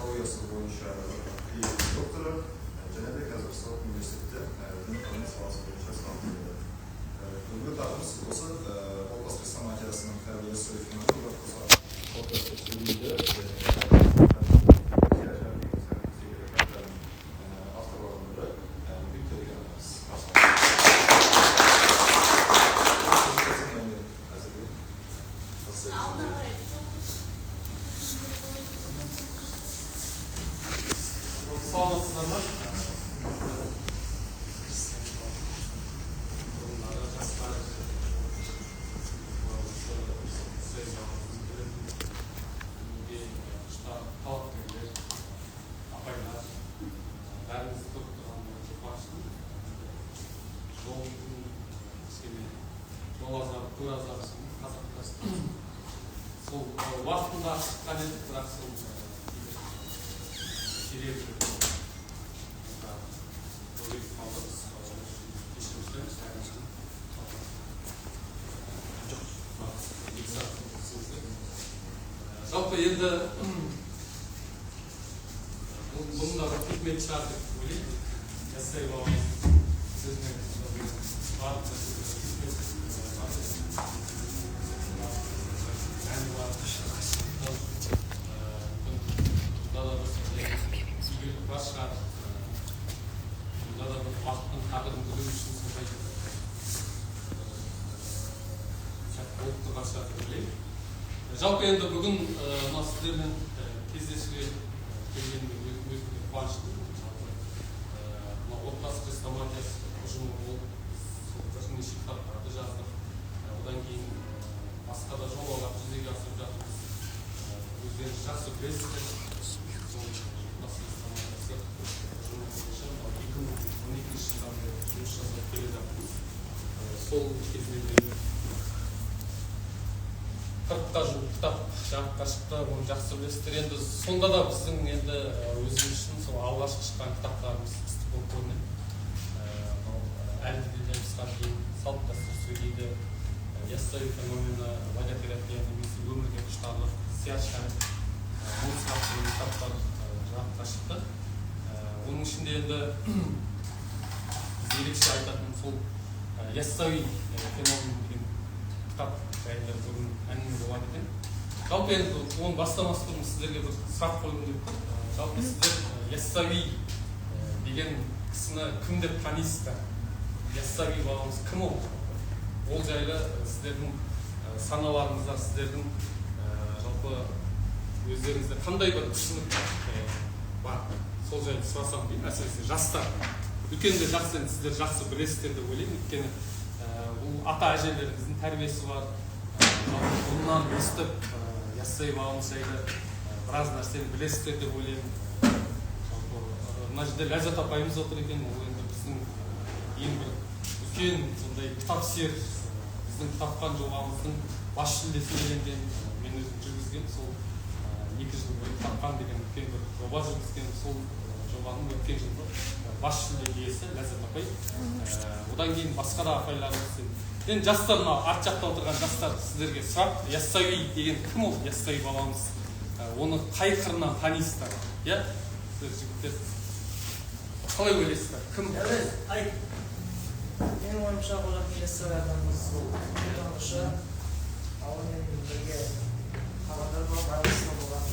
психологиясы бойынша клиник докторы, және де қазір Сауд университетте дін саласы бойынша сабақ береді. Бүгінгі тақырыбымыз осы отбасы психотерапиясының тәрбиесі феномені уақытында шыққан едік, бірақ сол себебі жалпы енді бұнда бір хикмет шығар деп ойлаймын. Яссауи бабамыз сөзіне барлық уақыттың қадірін білу үшін сондай болып тұрған шығар деп ойлаймын. Жалпы енді бүгін мына сіздермен кездесуге келгеніме өзіме қуаныштымын. Мына отбасы хрестоматиясы ұжымы болып бірнеше кітаптарды жаздық. Одан кейін басқа да жобалар жүзеге асырып жатырмыз. Өздеріңіз жақсы білесіздер. Сол кездерде 40-қа жуық кітап жарыққа шықты, оны жақсы білесіздер. Енді сонда да біздің енді өзіміз үшін сол алғашқы шыққан кітаптарымыз істі болып көрінеді. Әлді Джеймсқа дейін салт дәстүр сөйлейді, Яссауи феномені, логотерапия немесе өмірге құштарлық, сияшқан кітаптар жарыққа шықты. Оның ішінде енді ерекше айтатын сол Яссауи феномен деген кітап жайында бүгін әңгіме болады екен. Жалпы енді оны бастамас бұрын сіздерге бір сұрақ қойғым келіп тұр. Жалпы сіздер Яссауи деген кісіні кім деп танисыздар? Яссауи бабамыз кім ол? Ол жайлы сіздердің саналарыңызда, сіздердің жалпы өздеріңізде қандай бір түсінік бар? Сол жайлы сұрасам деймін, әсіресе жастар. Үлкенде жақсы, сіздер жақсы білесіздер деп ойлаймын. Өйткені бұл ата әжелеріңіздің тәрбиесі бар. Бұнан естіп, Яссауи бабамыз жайлы біраз нәрсені білесіздер деп ойлаймын. Мына жерде Ләззат апайымыз отыр екен. Ол енді біздің ең бір үлкен сондай кітапсер, біздің кітапхан жобамыздың бас жүлдесін иеленген, мен өзім жүргізген сол 2 жыл бойы кітапхан деген үлкен бір жоба жүргізген. Сол жобаның өткен жылы бас жүлде иесі Ләззат апай. Одан кейін басқа да апайларымыз. Енді жастар, мына арт жақта отырған жастар сіздерге сұрақ, Яссауи деген кім ол? Яссауи бабамыз. Оны қай қырынан танисыздар? Иә? Сіздер жігіттер қалай ойлайсыздар? Кім? Айт. Менің ойымша олардың Яссауи ағамыз ол жаңғышы, ауылмен бірге қабатар болып арасында болған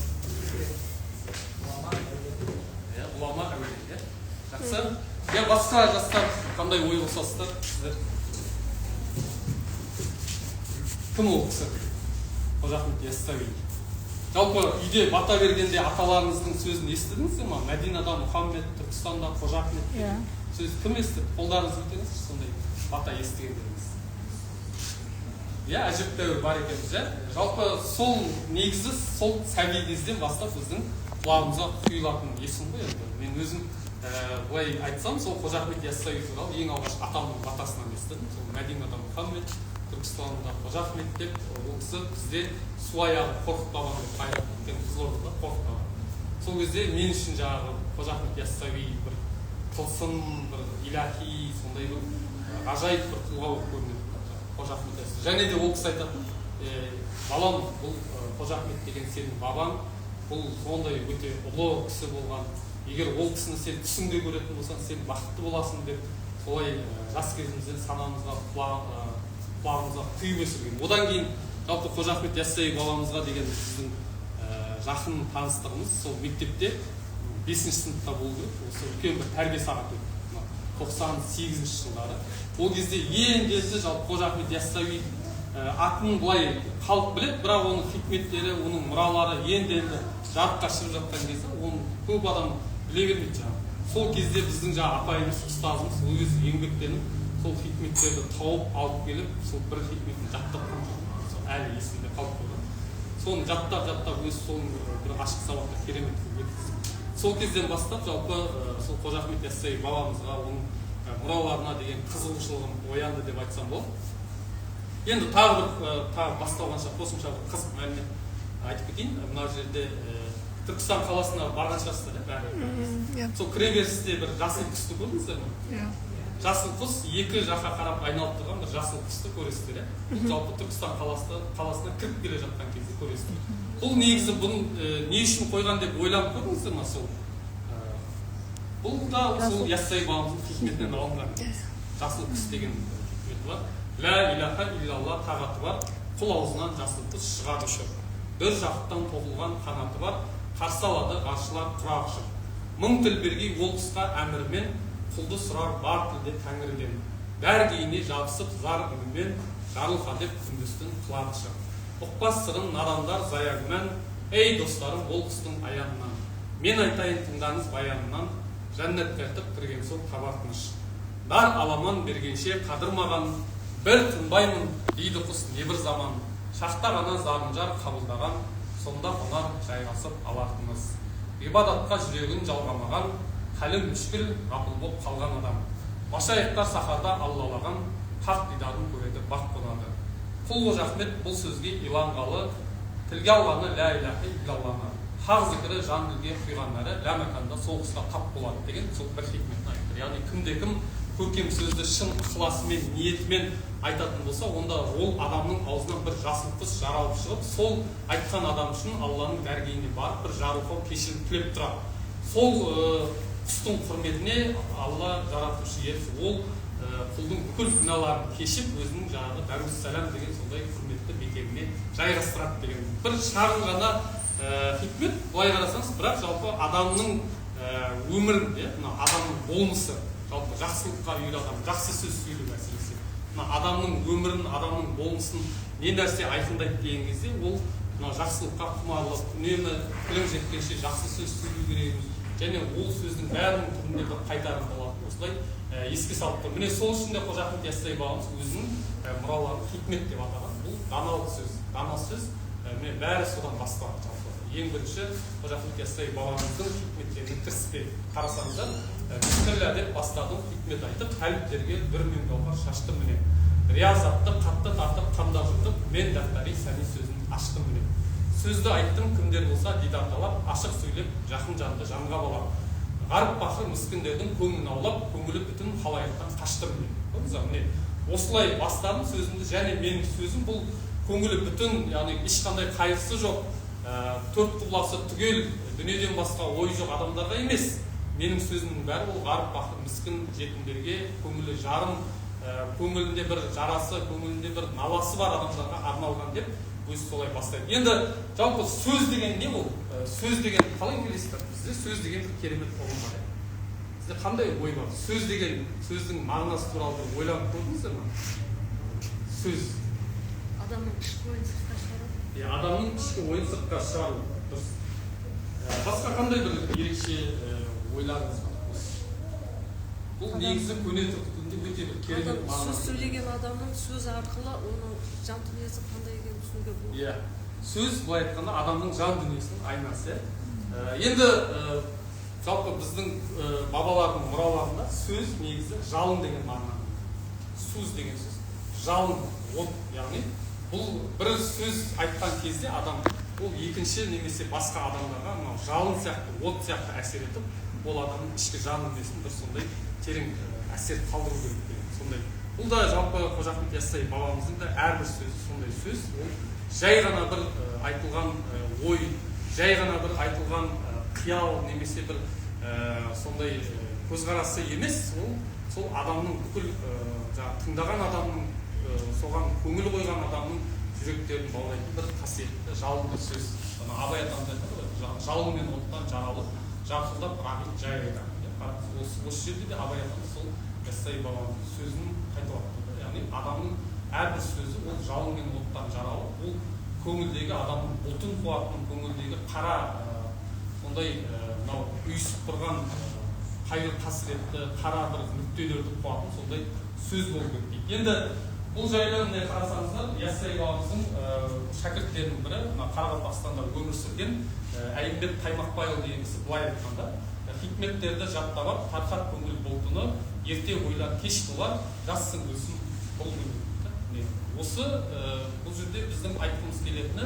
ғұлама әулет. Ғұлама әулет, иә? Жақсы. Я басқа жастар қандай ой қосасыздар сіздер? Кім ол кісі? Қожа Ахмет Яссауи. Жалпы үйде бата бергенде аталарыңыздың сөзін естідіңіздер ме? Мәдинада Мұхаммед, Түркістанда Қожа Ахмет деген сөз кім естіді? Қолдарыңыз көтеріңіздер, сондай бата естігендеріңіз. Иә, әжептәуір бар екенбіз, иә? Жалпы сол негізі сол сәби кезден бастап біздің құлағымызға құйылатын есім ғой енді. Мен өзім былай айтсам, сол Қожа Ахмет Яссауи туралы ең алғашқы атамның батасынан естідім. Сол Мәдинада Мұхаммед, Түркістанда Қожа Ахмет деп, ол кісі бізде су аяғы Қорқыт бабам деп қайрат өткен Қызылордада Қорқыт бабам. Сол кезде мен үшін жаңағы Қожа Ахмет Яссауи бір тылсым, бір илахи, сондай бір ғажайып бір тұлға болып көрінеді Қожа Ахмет Яссауи. Және де ол кісі айтатын, балам, бұл Қожа Ахмет деген сенің бабаң, бұл сондай өте ұлы кісі болған. Егер ол кісіні сен түсіңде көретін болсаң, сен бақытты боласың деп, солай жас кезімізден санамызға, құлағымызға құйып өсірген. Одан кейін жалпы Қожа Ахмет Яссауи бабамызға деген біздің жақын таныстығымыз сол мектепте 5-ші сыныпта болды. Осы үлкен бір тәрбие сағаты өтті. 98-ші жылдары. Ол кезде енді жалпы Қожа Ахмет Яссауи атын былай халық біледі, бірақ оның хикметтері, оның мұралары енді жарыққа шығып жатқан кезде оны көп адам біле бермейді жаңағы. Сол кезде біздің жаңағы апайымыз, ұстазымыз өз еңбектеніп, сол хикметтерді тауып алып келіп, сол бір хикметін жаттатқан жоқ. Сол әлі есімде қалып қойған. Соны жаттап өз соның бір ашық сабақта керемет өткізді. Сол кезден бастап жалпы сол Қожа Ахмет Яссауи бабамызға, оның мұраларына деген қызығушылығым оянды деп айтсам болады. Енді тағы басталғанша қосымша бір қызық мәлімет айтып кетейін. Мына жерде Түркістан қаласына барған шығарсыздар, бәрі. Сол кіреберісте бір жасыл құсты көрдіңіздер ме? Жасыл құс екі жаққа қарап айналып тұрған бір жасыл құсты көресіздер. Бұл жалпы Түркістан қаласына кіріп келе жатқан кезде көресіздер. Бұл негізі бұның не үшін қойған деп ойланып көрдіңіздер ме? Сол бұл да сол Яссауи бабамыздың хикметінен алынған. Жасыл құс деген хикметі бар. Ла иляха иллалла тағаты бар, құл аузынан жасыл құс шығады ұшып. Бір жақтан тоғылған қанаты бар, қарсы алады ғаршылар құрақ ұшып. Мың тіл бергей ол құсқа әмірмен, құлды сұрар бар тілде тәңірден. Бәргейіне жабысып зар үнімен, жарылқа деп күндістің қылады шық. Ұқпас сырын надандар зая күмән, ей достарым ол құстың аяғынан. Мен айтайын тыңдаңыз баянынан, жәннет кертіп кірген соң табар тыныш. Дар аламан бергенше қадырмаған, бір тынбаймын дейді құс не бір заман. Шақта ғана зарын жар қабылдаған, сонда қонар жайғасып алатыныз. Ғибадатқа жүрегін жалғамаған, хәлі мүшкіл ғапыл боп қалған адам. Машайықтар сахарда аллалаған, хақ дидарын көреді бақ қонады. Құл Қожа Ахмет бұл сөзге иланғалы, тілге алғаны ля иляха иллалланы. Хақ зікірі жан ділге құйғанлары лә мәканда сол құсқа тап болады деген сол бір хикметін айтты. Яғни кімде-кім көркем сөзді шын ықыласымен, ниетімен айтатын болса, онда ол адамның аузынан бір жасыл құс жаралып шығып, сол айтқан адам үшін Алланың дәргейіне барып, бір жарылқау кешірім тілеп тұрады. Сол құстың құрметіне Алла жаратушы иесі, ол құлдың бүкіл күнәларын кешіп, өзінің жаңағы Даруссалам деген сондай құрметті мекеніне жайғастырады деген бір шағын ғана хикмет. Былай қарасаңыз, бірақ жалпы адамның өмірінде, адамның болмысы, жалпы жақсылыққа үйреткен, жақсы сөз сөйлеу мәселесі. Адамның өмірін, адамның болмысын не нәрсе айқындайды деген кезде, ол жақсылыққа құмарлық, үнемі тілің жеткенше жақсы сөз сөйлеу керегіміз, және ол сөздің бәрінің түрінде бір қайтарым болады. Осылай еске салып тұр. Міне сол үшін де Қожа Ахмет Яссауи бабамыз өзінің мұраларын хикмет деп атаған. Бұл даналық сөз, дана сөз. Міне бәрі содан басталады жалпы. Ең бірінші Қожа Ахмет Яссауи бабамыздың хикметтеріне кіріспе қарасаңыздар, бисмилля деп бастадым, хикмет айтып, әліптерге бір мен гауһар шаштым міне. Риязатты қатты тартып қамдап жұтып, мен дәфтәри сәни сөзін аштым міне. Сөзді айттым, кімдер болса дидар талап, ашық сөйлеп, жақын жанды жанға балап. Ғарып бақыр міскіндердің көңілін аулап, көңілі бүтін халайықтан қаштым міне. Көрдіңіз бе, міне осылай бастадым сөзімді, және менің сөзім бұл көңілі бүтін, яғни ешқандай қайғысы жоқ, төрт құбыласы түгел, дүниеден басқа ой жоқ адамдарға емес. Менің сөзімнің бәрі ол ғарып бақыр міскін жетімдерге, көңілі жарым, көңілінде бір жарасы, көңілінде бір наласы бар адамдарға арналған деп өзі солай бастайды. Енді жалпы сөз деген не ол? Сөз деген қалай ойлайсыздар? Бізде сөз деген бір керемет ұғым бар. Сізде қандай ой бар? Сөз деген сөздің мағынасы туралы ойланып көрдіңіздер ме? Сөз адамның ішкі ойын сыртқа шығару. Адамның ішкі ойын сыртқа шығару. Дұрыс. Басқа қандай бір ерекше ойларыңыз бар? Бұл негізі көне түркі тілінде өте бір керемет мағынасы. Сөз сөйлеген адамның сөз арқылы оның жан дүниесі қандай екенін түсінуге болады. Сөз былай айтқанда адамның жан дүниесінің айнасы. Енді жалпы біздің бабалардың мұраларында сөз негізі жалын деген мағына. Сөз деген сөз. Жалын, от, яғни бұл бір сөз айтқан кезде адам ол екінші немесе басқа адамдарға жалын сияқты, от сияқты әсер етіп, ол адамның ішкі жан дүниесін бір сондай терең әсер қалдыру керек деген сондай. Бұл да жалпы Қожа Ахмет Яссауи бабамыздың да әрбір сөзі сондай сөз. Ол жай ғана бір айтылған ой жай ғана бір айтылған қиял немесе бір сондай көзқарасы емес, сол адамның бүкіл тыңдаған адамның, соған көңіл қойған адамның жүректерін баурайтын бір қасиетті жалынды сөз. Абай атамыз айтады ғой, жалын мен оттан жаралып, жарқылдап рахмет жайрайды. Осы жерде де Абай атамыз сол Яссауи бабамыздың сөзін қайталап. Яғни адамның әрбір сөзі ол жалын мен оттан жаралып, ол көңілдегі адамның бұлтын қуатын, көңілдегі қара сондай мынау үйісіп тұрған қайыр қасіретті қара бір нүктелерді қуатын сондай сөз болу керек дейді. Енді бұл жайлы қарасаңыздар, Яссауи бабамыздың шәкірттерінің бірі, Қарақалпақстанда өмір сүрген Әлімбек Таймақбайұлы деген кісі былай айтқанда, хикметтерді жаттап алып, тарқат көңіл болтыны, ерте ойлар кеш болар, жазсын гүлсін бұл күні. Осы бұл жерде біздің айтқымыз келетіні,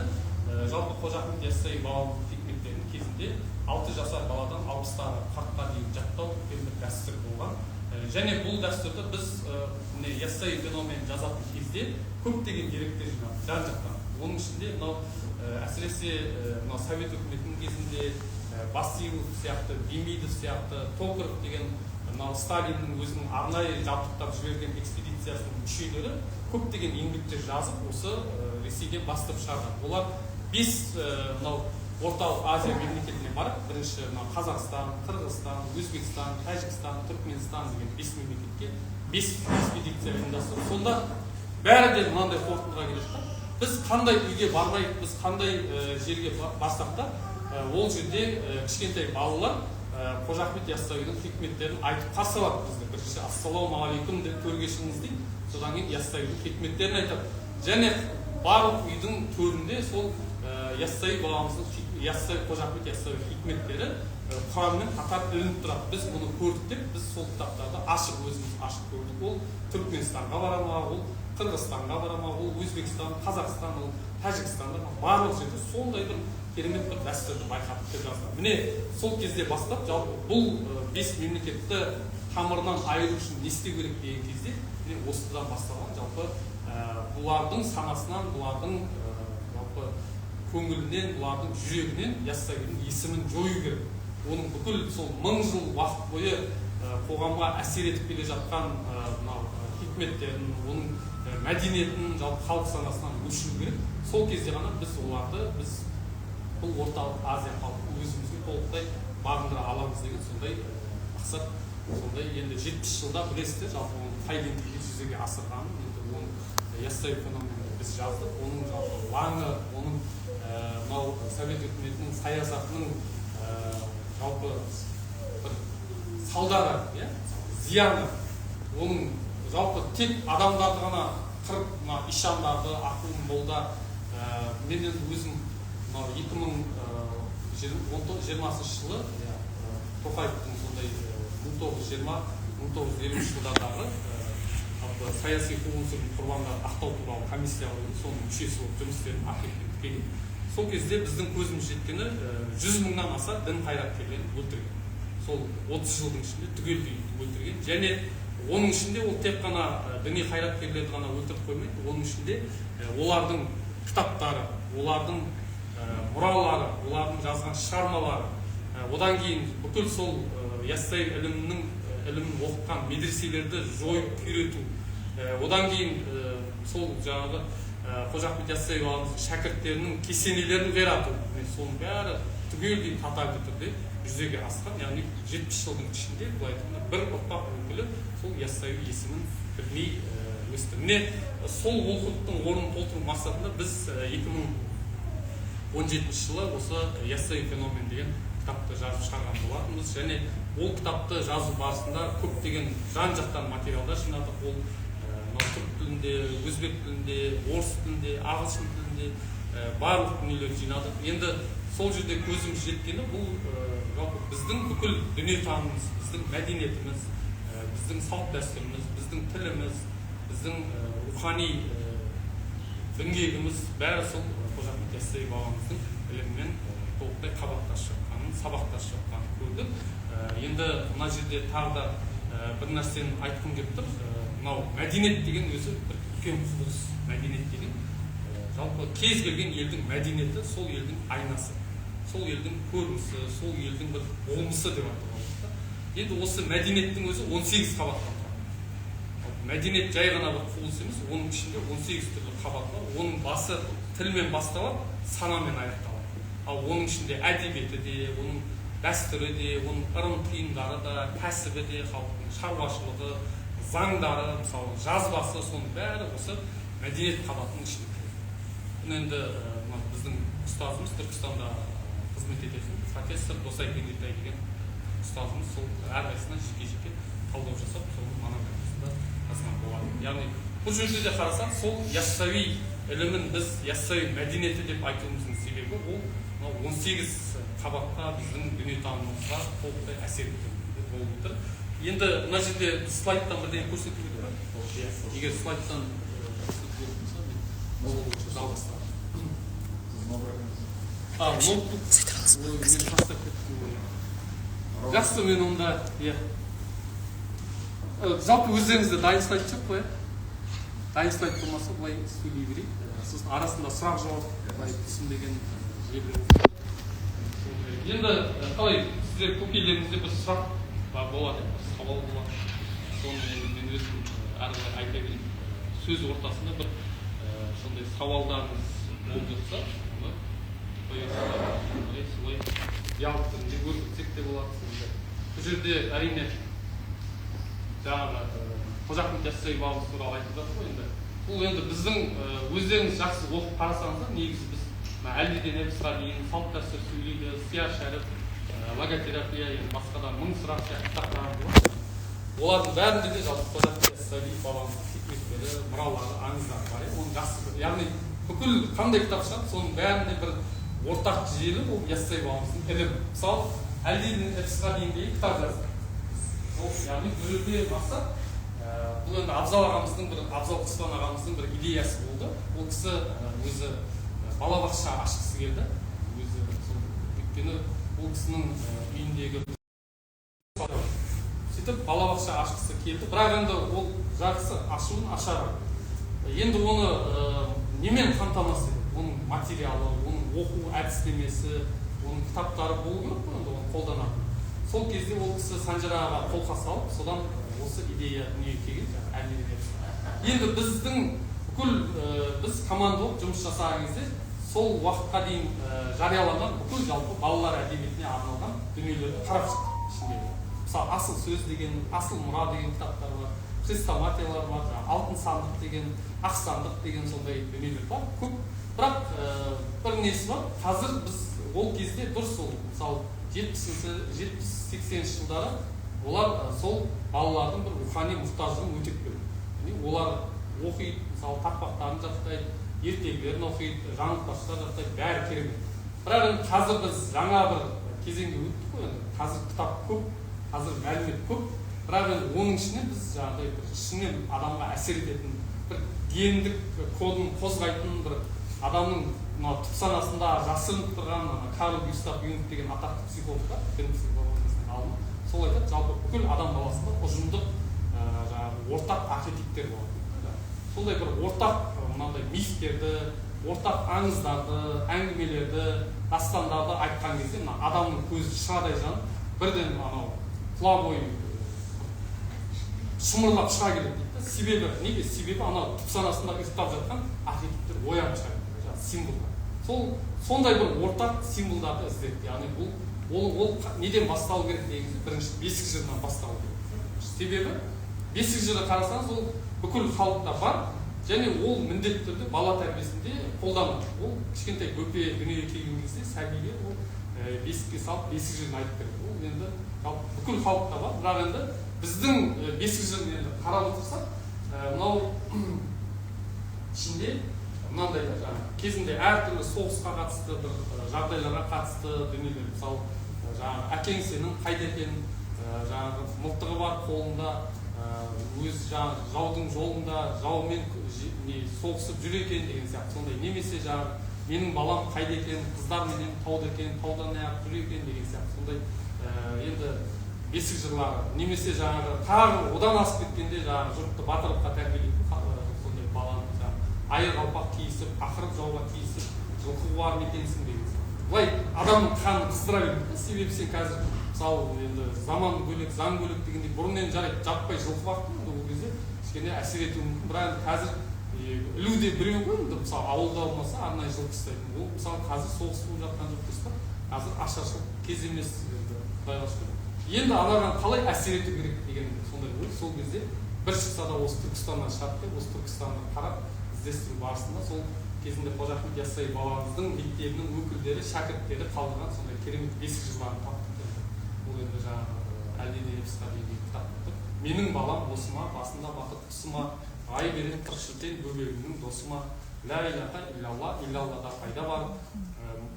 жалпы Қожа Ахмет Яссауи бабамыздың хикметтерінің кезінде 6 жасар баладан 60-тағы 40-қа дейін жаттау үлкен бір дәстүр болған. Және бұл дәстүрді біз Яссауи феноменін жазатын кезде көптеген деректер жинадық жан-жақтан. Оның ішінде әсіресе Совет үкіметінің кезінде Басилов сияқты, Демидов сияқты, Токарев деген Сталиннің өзінің арнайы жабдықтап жіберген экспедициясының мүшелері көптеген еңбектер жазып, осы Ресейден бастап шығарған. Олар 5 Орталық Азия мемлекетіне барып, бірінші Қазақстан, Қырғызстан, Өзбекстан, Тәжікстан, Түркменстан деген 5 мемлекетке 5 экспедиция ұйымдастырып, сонда бәрі де мынандай қорытындыға келеді. Біз қандай үйге бармай, біз қандай жерге барсақ та, ол жерде кішкентай балалар Қожа Ахмет Яссауидің хикметтерін айтып қарсы алады бізді. Бірінші ассалаумағалейкум деп төрге шығыңыз дейді, содан кейін Яссауидің хикметтерін айтады. Және барлық үйдің төрінде сол Яссауи бабамыздың Қожа Ахмет Яссауи хикметтері құранмен қатар ілініп тұрады. Біз бұны көрдік деп, біз сол кітаптарды өзіміз ашып көрдік. Ол Түркменстанға бара ма, ол Қырғызстанға бара ма, ол Өзбекстан, Қазақстан, ол Тәжікстанда барлық жерде сондай бір керемет бір дәстүрді байқатып деп жазды. Міне сол кезде бастап, жалпы бұл 5 мемлекетті тамырынан айыру үшін не істеу керек деген кезде, міне осыдан басталған жалпы бұлардың санасынан, бұлардың жалпы көңілінен, бұлардың жүрегінен Яссауидің есімін жою керек. Оның бүкіл сол 1000 жыл уақыт бойы қоғамға әсер етіп келе жатқан хикметтерін, оның мәдениетін жалпы халық санасынан өшіру керек. Сол кезде ғана біз оларды, біз бұл орталық Азия халқын өзімізге толықтай бағындыра аламыз деген сондай мақсат. Сондай енді 70 жылда білесіздер, жалпы оның қай деңгейде жүзеге асырғанын, енді оның Яссауи феноменін біз жаздық. Оның жалпы лаңы, оның мынау Совет үкіметінің саясатының жалпы бір салдары, зияны, оның жалпы тек адамдарды ғана қырып, ишандарды, ақыл молда, мен өзім 2020 жылы Тоқаевтың сондай 1920-1953 жылдардағы саяси қуғын-сүргін құрбандарын ақтау туралы комиссия құрылды, соның мүшесі болып жұмыс істедім, архивтен тікелей. Сол кезде біздің көзіміз жеткені 100 мыңнан аса дін қайраткерлерін өлтірген. Сол 30 жылдың ішінде түгелдей өлтірген. Және оның ішінде ол тек қана діни қайраткерлерді ғана өлтіріп қоймайды, оның ішінде олардың кітаптары, олардың мұралары, олардың жазған шығармалары, одан кейін бүкіл сол Яссауи ілімін оқытқан медреселерді жойып күйрету, одан кейін сол жаңағы Қожа Ахмет Яссауи бабамыздың шәкірттерінің кесенелерін қирату, соның бәрі түгелдей таталды түрде жүзеге асқан. Яғни 70 жылдың ішінде бұл айтқанда бір ұрпақ өкілі сол Яссауи есімін білмей өсті. Міне сол олқылықтың орнын толтыру мақсатында біз 2017 жылы осы Яссауи феномен деген кітапты жазып шығарған болатынбыз. Және ол кітапты жазу барысында көптеген жан-жақтан материалдар жинадық. Ол түрік тілінде, өзбек тілінде, орыс тілінде, ағылшын тілінде барлық дүниелерді жинадық. Енді сол жерде көзіміз жеткені бұл жалпы біздің бүкіл дүниетанымымыз, біздің мәдениетіміз, біздің салт дәстүріміз, біздің тіліміз, біздің рухани діңгегіміз бәрі сол Қожа Ахмет Яссауи бабамыздың ілімімен толықтай қабаттасып жатқанын, сабақтасып жатқанын көрдік. Енді мына жерде тағы да бір нәрсені айтқым келіп тұр. Мынау мәдениет деген өзі бір үлкен құбылыс. Мәдениет деген жалпы кез келген елдің мәдениеті сол елдің айнасы. сол елдің көрінісі, сол елдің бір болмысы деп айтуға болады. Енді осы мәдениеттің өзі 18 қабаттан тұрады. Мәдениет жай ғана бір құбылыс емес, оның ішінде 18 түрлі қабат бар. Оның басы тілмен басталып, санамен аяқталады. Ал оның ішінде әдебиеті де, оның дәстүрі де, оның ырым тыйымдары да, кәсібі де, халықтың шаруашылығы, заңдары, мысалы жазбасы, соның бәрі осы мәдениет қабатының ішінде кіреді. Енді біздің ұстазымыз Түркістанда қызмет ететін профессор Досайбек Ертай деген ұстазымыз сол әрқайсысына жеке талдау жасап, соның монографиясында жазған болады. Яғни бұл жерде де қарасақ, сол яссауи ілімін біз яссауи мәдениеті деп айтуымыздың себебі ол 18 қабатқа біздің дүниетанымымызға толықтай әсер еткен болып отыр. Енді мына жерде слайдтан бірдеңе көрсету керек па? Егер слайдтан жалғастырам. Ноутбук мен тастап кеттім. Жақсы, мен онда жалпы өздеріңізде дайын слайд жоқ қой? Дайын слайд болмаса былай сөйлей берейік. Сосын арасында сұрақ жауап түсінбеген жерлер. Енді қалай сіздер көкейлеріңізде бір сұрақ болады, сауал болады. Соны мен өзім әрі қарай айта берейін. Сөз ортасында бір сондай сауалдарыңыз болып жатса, солай диалог түрінде көрсетсек те болады. Бұл жерде әрине жаңағы Қожа Ахмет Яссауи бабамыз туралы айтып жатыр ғой. Бұл енді біздің өздеріңіз жақсы оқып қарасаңыздар, негізі біз Әлдиден Әбісғалиин, салт дәстүр сөйлейді, Сияр Шәріп, логотерапия, басқа да мың сұрақ сияқты кітаптар бар. Олардың бәрінде де жалпы Қожа Ахмет Яссауи бабамыздың хикметтері, мұралары, аңыздары бар. Оны жақсы, яғни бүкіл қандай кітап шығады, соның бәрінде бір ортақ желі ол Яссауи бабамыздың ілімі. Мысалы, Әлдиден Әбісғалиин деген кітап жазды. Яғни бұл жерде мақсат, бұл енді Абзал Құспан ағамыздың бір идеясы болды. Ол кісі өзі балабақша ашқысы келді. Өйткені ол кісінің үйіндегі сөйтіп балабақша ашқысы келді. Бірақ енді ол жақсы ашуын ашар. Енді оны немен қамтамасыз етеді? Оның материалы, оның оқу әдістемесі, оның кітаптары болу керек қой, енді оны қолданады. Сол кезде ол кісі Санжараға қолқа салып, содан осы идея дүниеге келген. Енді біздің біз командалық жұмыс жасаған кезде сол уақытқа дейін жарияланған бүкіл жалпы балалар әдебиетіне арналған дүниелерді қарап шықтық ішіндегі. Мысалы, асыл сөз деген, асыл мұра деген кітаптар бар, хрестоматиялар бар, алтын сандық деген, ақ сандық деген сондай дүниелер бар. Көп. Бірақ бір несі бар, қазір біз ол кезде дұрыс ол, мысалы 70-80 жылдары олар сол балалардың бір рухани мұқтаждығын өтеп береді. Олар оқиды, мысалы тақпақтарын жаттайды, ертегілерін оқиды, жаңылтпаштар жаттайды, бәрі керемет. Бірақ қазір біз жаңа бір кезеңге өттік қой, қазір кітап көп, қазір мәлімет көп. Бірақ оның ішінен біз жаңағыдай бір ішінен адамға әсер ететін, бір гендік кодын қозғайтын бір адамның тұп санасында жасырынып тұрған Карл Густав Юнг деген атақты психологтар, психологиясының ғалымы, сол айтады, жалпы бүкіл адам баласында ұжымдық ортақ архетиптер болады. Солай бір ортақ мынандай мифтерді, ортақ аңыздарды, әңгімелерді, дастандарды айтқан кезде адамның көзі шырадай жанып, бірден тұла бойы шымырлап шыға келеді дейді. Себебі неге? Себебі тұп санасында ұйықтап жатқан архетиптер оянып шығады, символдар. Сондай бір ортақ символдарды іздеді. Яғни ол неден басталу керек дегенде бірінші бесік жырынан басталу керек. Себебі бесік жыры қарасаңыз ол бүкіл халықта бар, және ол міндетті түрде бала тәрбиесінде қолданылады. Ол кішкентай бөпе дүниеге келген кезде сәбиге ол бесікке салып бесік жырын айтып береді. Ол енді бүкіл халықта бар. Бірақ енді біздің бесік жырын енді қарап отырсақ, мынау ішінде мынандай кезінде әртүрлі соғысқа қатысты бір жағдайларға қатысты дүниелер. Мысалы, әкең сенің қайда екенін, мылтығы бар қолында, өз жаудың жолында жаумен соғысып жүр екен деген сияқты сондай. Немесе менің балам қайда екен, қыздарменен тауда екен, таудан аяқ жүр екен деген сияқты сондай енді бесік жырлары. Немесе тағы одан асып кеткенде жұртты батырлыққа тәрбиелейтін баланы айыр қалпақ киісіп, ақырып жауға киісіп, жылқы қуар мекенсің деген сияқты. былай адамның қанын қыздыра береді. Себебі сен қазір мысалы енді заман бөлек, заң бөлек дегендей бұрыннен жарайды жаппай жылқы бақтың, ол кезде кішкене әсер етуі мүмкін. Бірақ қазір ілуде біреу ғой, мысалы ауылда болмаса арнайы жылқы ұстайтын. Ол мысалы қазір соғыс болып жатқан жоқ дейсіз ба? Қазір ашаршылық кез емес, құдайға шүкір. Енді аналарға қалай әсер ету керек деген сондай ғой. Сол кезде бір шықса да осы Түркістаннан шығады деп, осы Түркістанды қарап іздестіру барысында сол кезінде Қожа Ахмет Яссауи бабамыздың мектебінің өкілдері, шәкірттері қалдырған сондай керемет бесік жырларын таптық. Бұл енді жаңағы әлдене епсқа деген кітап тұр. Менің балам осыма, басында бақыт құсыма, ай береді қырық шілтен бөбегімнің досыма, ля иляха илlallah, илаллада қайда бар,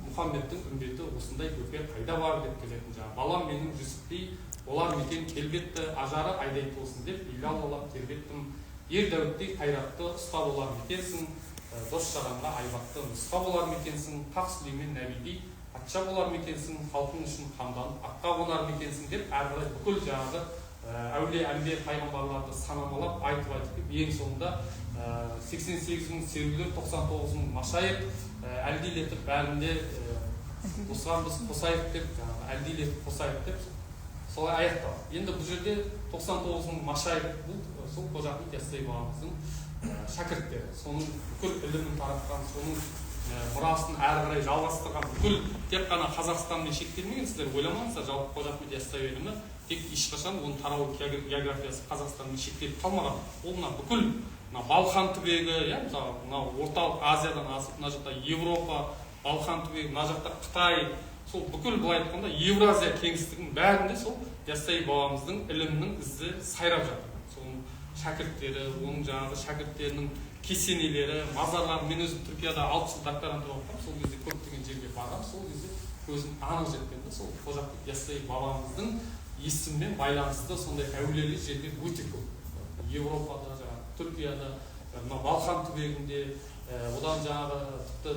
Мұхаммедтің үмбеті осындай көпе қайда бар деп келетін жаңағы. Балам менің жүсіптей олар мекен келбетті, ажары айдай болсын деп илаллалап тербеттім. Ер дәуіттей қайратты ұста болар мекенсің, дос жаранға айбатты нұсқа болар мекенсің, Хақ Сүлеймен нәбидей патша болар мекенсің, халқың үшін қамданып атқа қонар мекенсің деп әрі бүкіл жаңағы әулие әмбе пайғамбарларды санамалап айтып ең соңында 88 мың серуілер, 99 мың машайық әлдилетіп бәрінде осыған біз қосайық деп, әлдилетіп қосайық деп солай аяқталды. Енді бұл жерде 99 мың машайық бұл сол Қожа Ахмет Яссауи бабамыздың шәкірттері, соның бүкіл ілімін таратқан, соның мұрасын әрі қарай жалғастырған, бүкіл тек қана Қазақстанмен шектелмеген. Сіздер ойламаңыздар, жалпы Қожа Ахмет Яссауи ілімі тек ешқашан оның тарау географиясы Қазақстанмен шектеліп қалмаған. Ол мына бүкіл Балқан түбегі, мына орталық Азиядан асып, мына жақта Европа, Балқан түбегі, мына жақта Қытай, сол бүкіл былай айтқанда Евразия кеңістігінің бәрінде сол Яссауи бабамыздың ілімінің ізі сайрап жатыр. Соның шәкірттері, оның жаңағы шәкірттерінің кесенелері, мазарлар. Мен өзім Түркияда 6 жыл докторантура оқыдым, сол кезде көптеген жерге барғам, сол кезде көзім анық жеткенде сол Қожа Ахмет Яссауи бабамыздың есімімен байланысты сондай әулиелі жерлер өте көп. Европада, Түркияда, Балқан түбегінде, одан жаңағы тіпті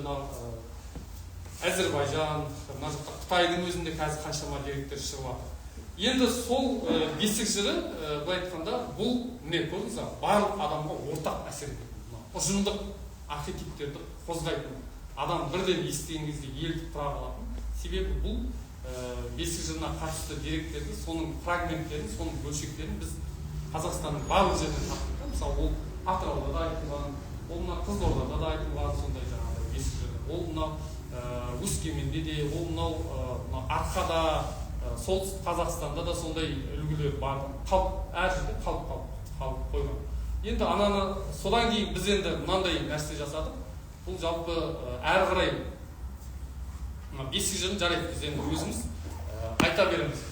Әзербайжан, мына жақта Қытайдың өзінде қазір қаншама деректер шығып жатыр. Енді сол бесік жыры былай айтқанда бұл міне көрдіңіз, барлық адамға ортақ әсер ететін, ұжымдық архетиптерді қозғайтын, адам бірден естіген кезде елтіп тұра қалатын. Себебі бұл бесік жырына қатысты деректерді, соның фрагменттерін, соның бөлшектерін біз Қазақстанның барлық жерінен таптық. Мысалы, ол Атырауда да айтылған, ол мына Қызылордада да айтылған сондай жаңағы бесік жыры. Ол мынау Өскеменде де, ол мынау Арқада, солтүстік Қазақстанда да сондай үлгілер бар. Әр жерде қалып қойған. Енді ананы содан кейін біз енді мынандай нәрсе жасадық. Бұл жалпы әрі қарай бесік жырын жарайды біз енді өзіміз айта береміз.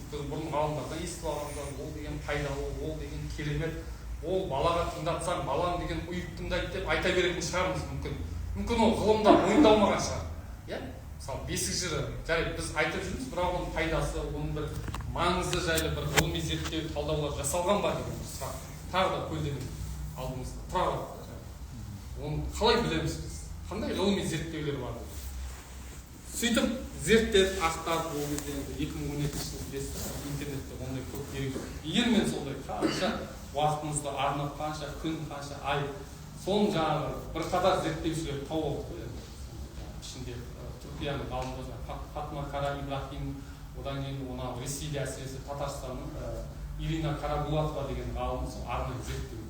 Біз бұрын ғалымдардан естіп алғандар, ол деген пайдалы, ол деген керемет, ол балаға тыңдатсаң, балам деген ұйып тыңдайды деп айта беретін шығармыз мүмкін. Мүмкін ол ғылымда мойындалмаған шығар. Мысалы, бесік жыры жарайды біз айтып жүрміз, бірақ оның пайдасы, оның бір маңызы жайлы бір ғылыми зерттеу талдаулар жасалған ба деген сұрақ тағы да көлденең алдымызда тұрады. Оны қалай білеміз біз? Қандай ғылыми зерттеулер бар? Сөйтіп зерттеп ақтарып ол кезде 2012 жылы білесіздер, интернетте ондай көп дерек жоқ. Егер мен сондай қанша уақытымызды арнап, қанша күн, қанша ай, соның жаңағы бірқатар зерттеушілер тауып ішінде Түркияның ғалымдары Фатма Кара Ибрахим, одан кейін оны Ресейде әсіресе Татарстанның Ирина Карабулатова деген ғалым арнайы зерттеу.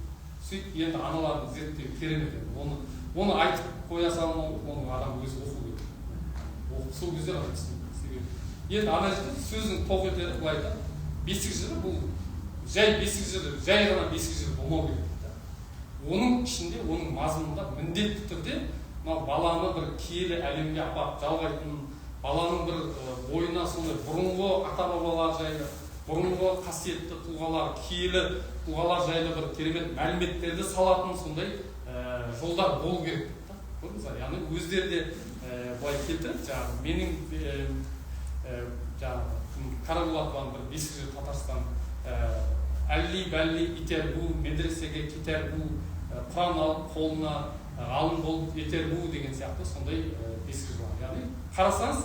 Сөйтіп енді аналардың зерттеу керемет еді. Оны айтып қоя салмау, оны адам өзі оқу керек. Сол кезде ғана түсінеді. Енді ана жерде сөздің тоқ етері былай айтады, бесік жыры бұл жай бесік жыры, жай ғана бесік жыры болмау керек. Оның ішінде, оның мазмұнында міндетті түрде баланы бір киелі әлемге апарып жалғайтын, баланың бір бойына сондай бұрынғы ата-бабалар жайлы, бұрынғы қасиетті тұлғалар, киелі тұлғалар жайлы бір керемет мәліметтерді салатын сондай жолдар болу керек. Көрдіңіз, яғни өздері де былай келтіріп, жаңағы менің Карабулатованың бір бесік жыры Татарстан әлли-бәлли итер бұл, медресеге кетер бұл, Құран алып қолына ғалым болып етер бұл деген сияқты сондай бесік жырлар. Яғни қарасаңыз,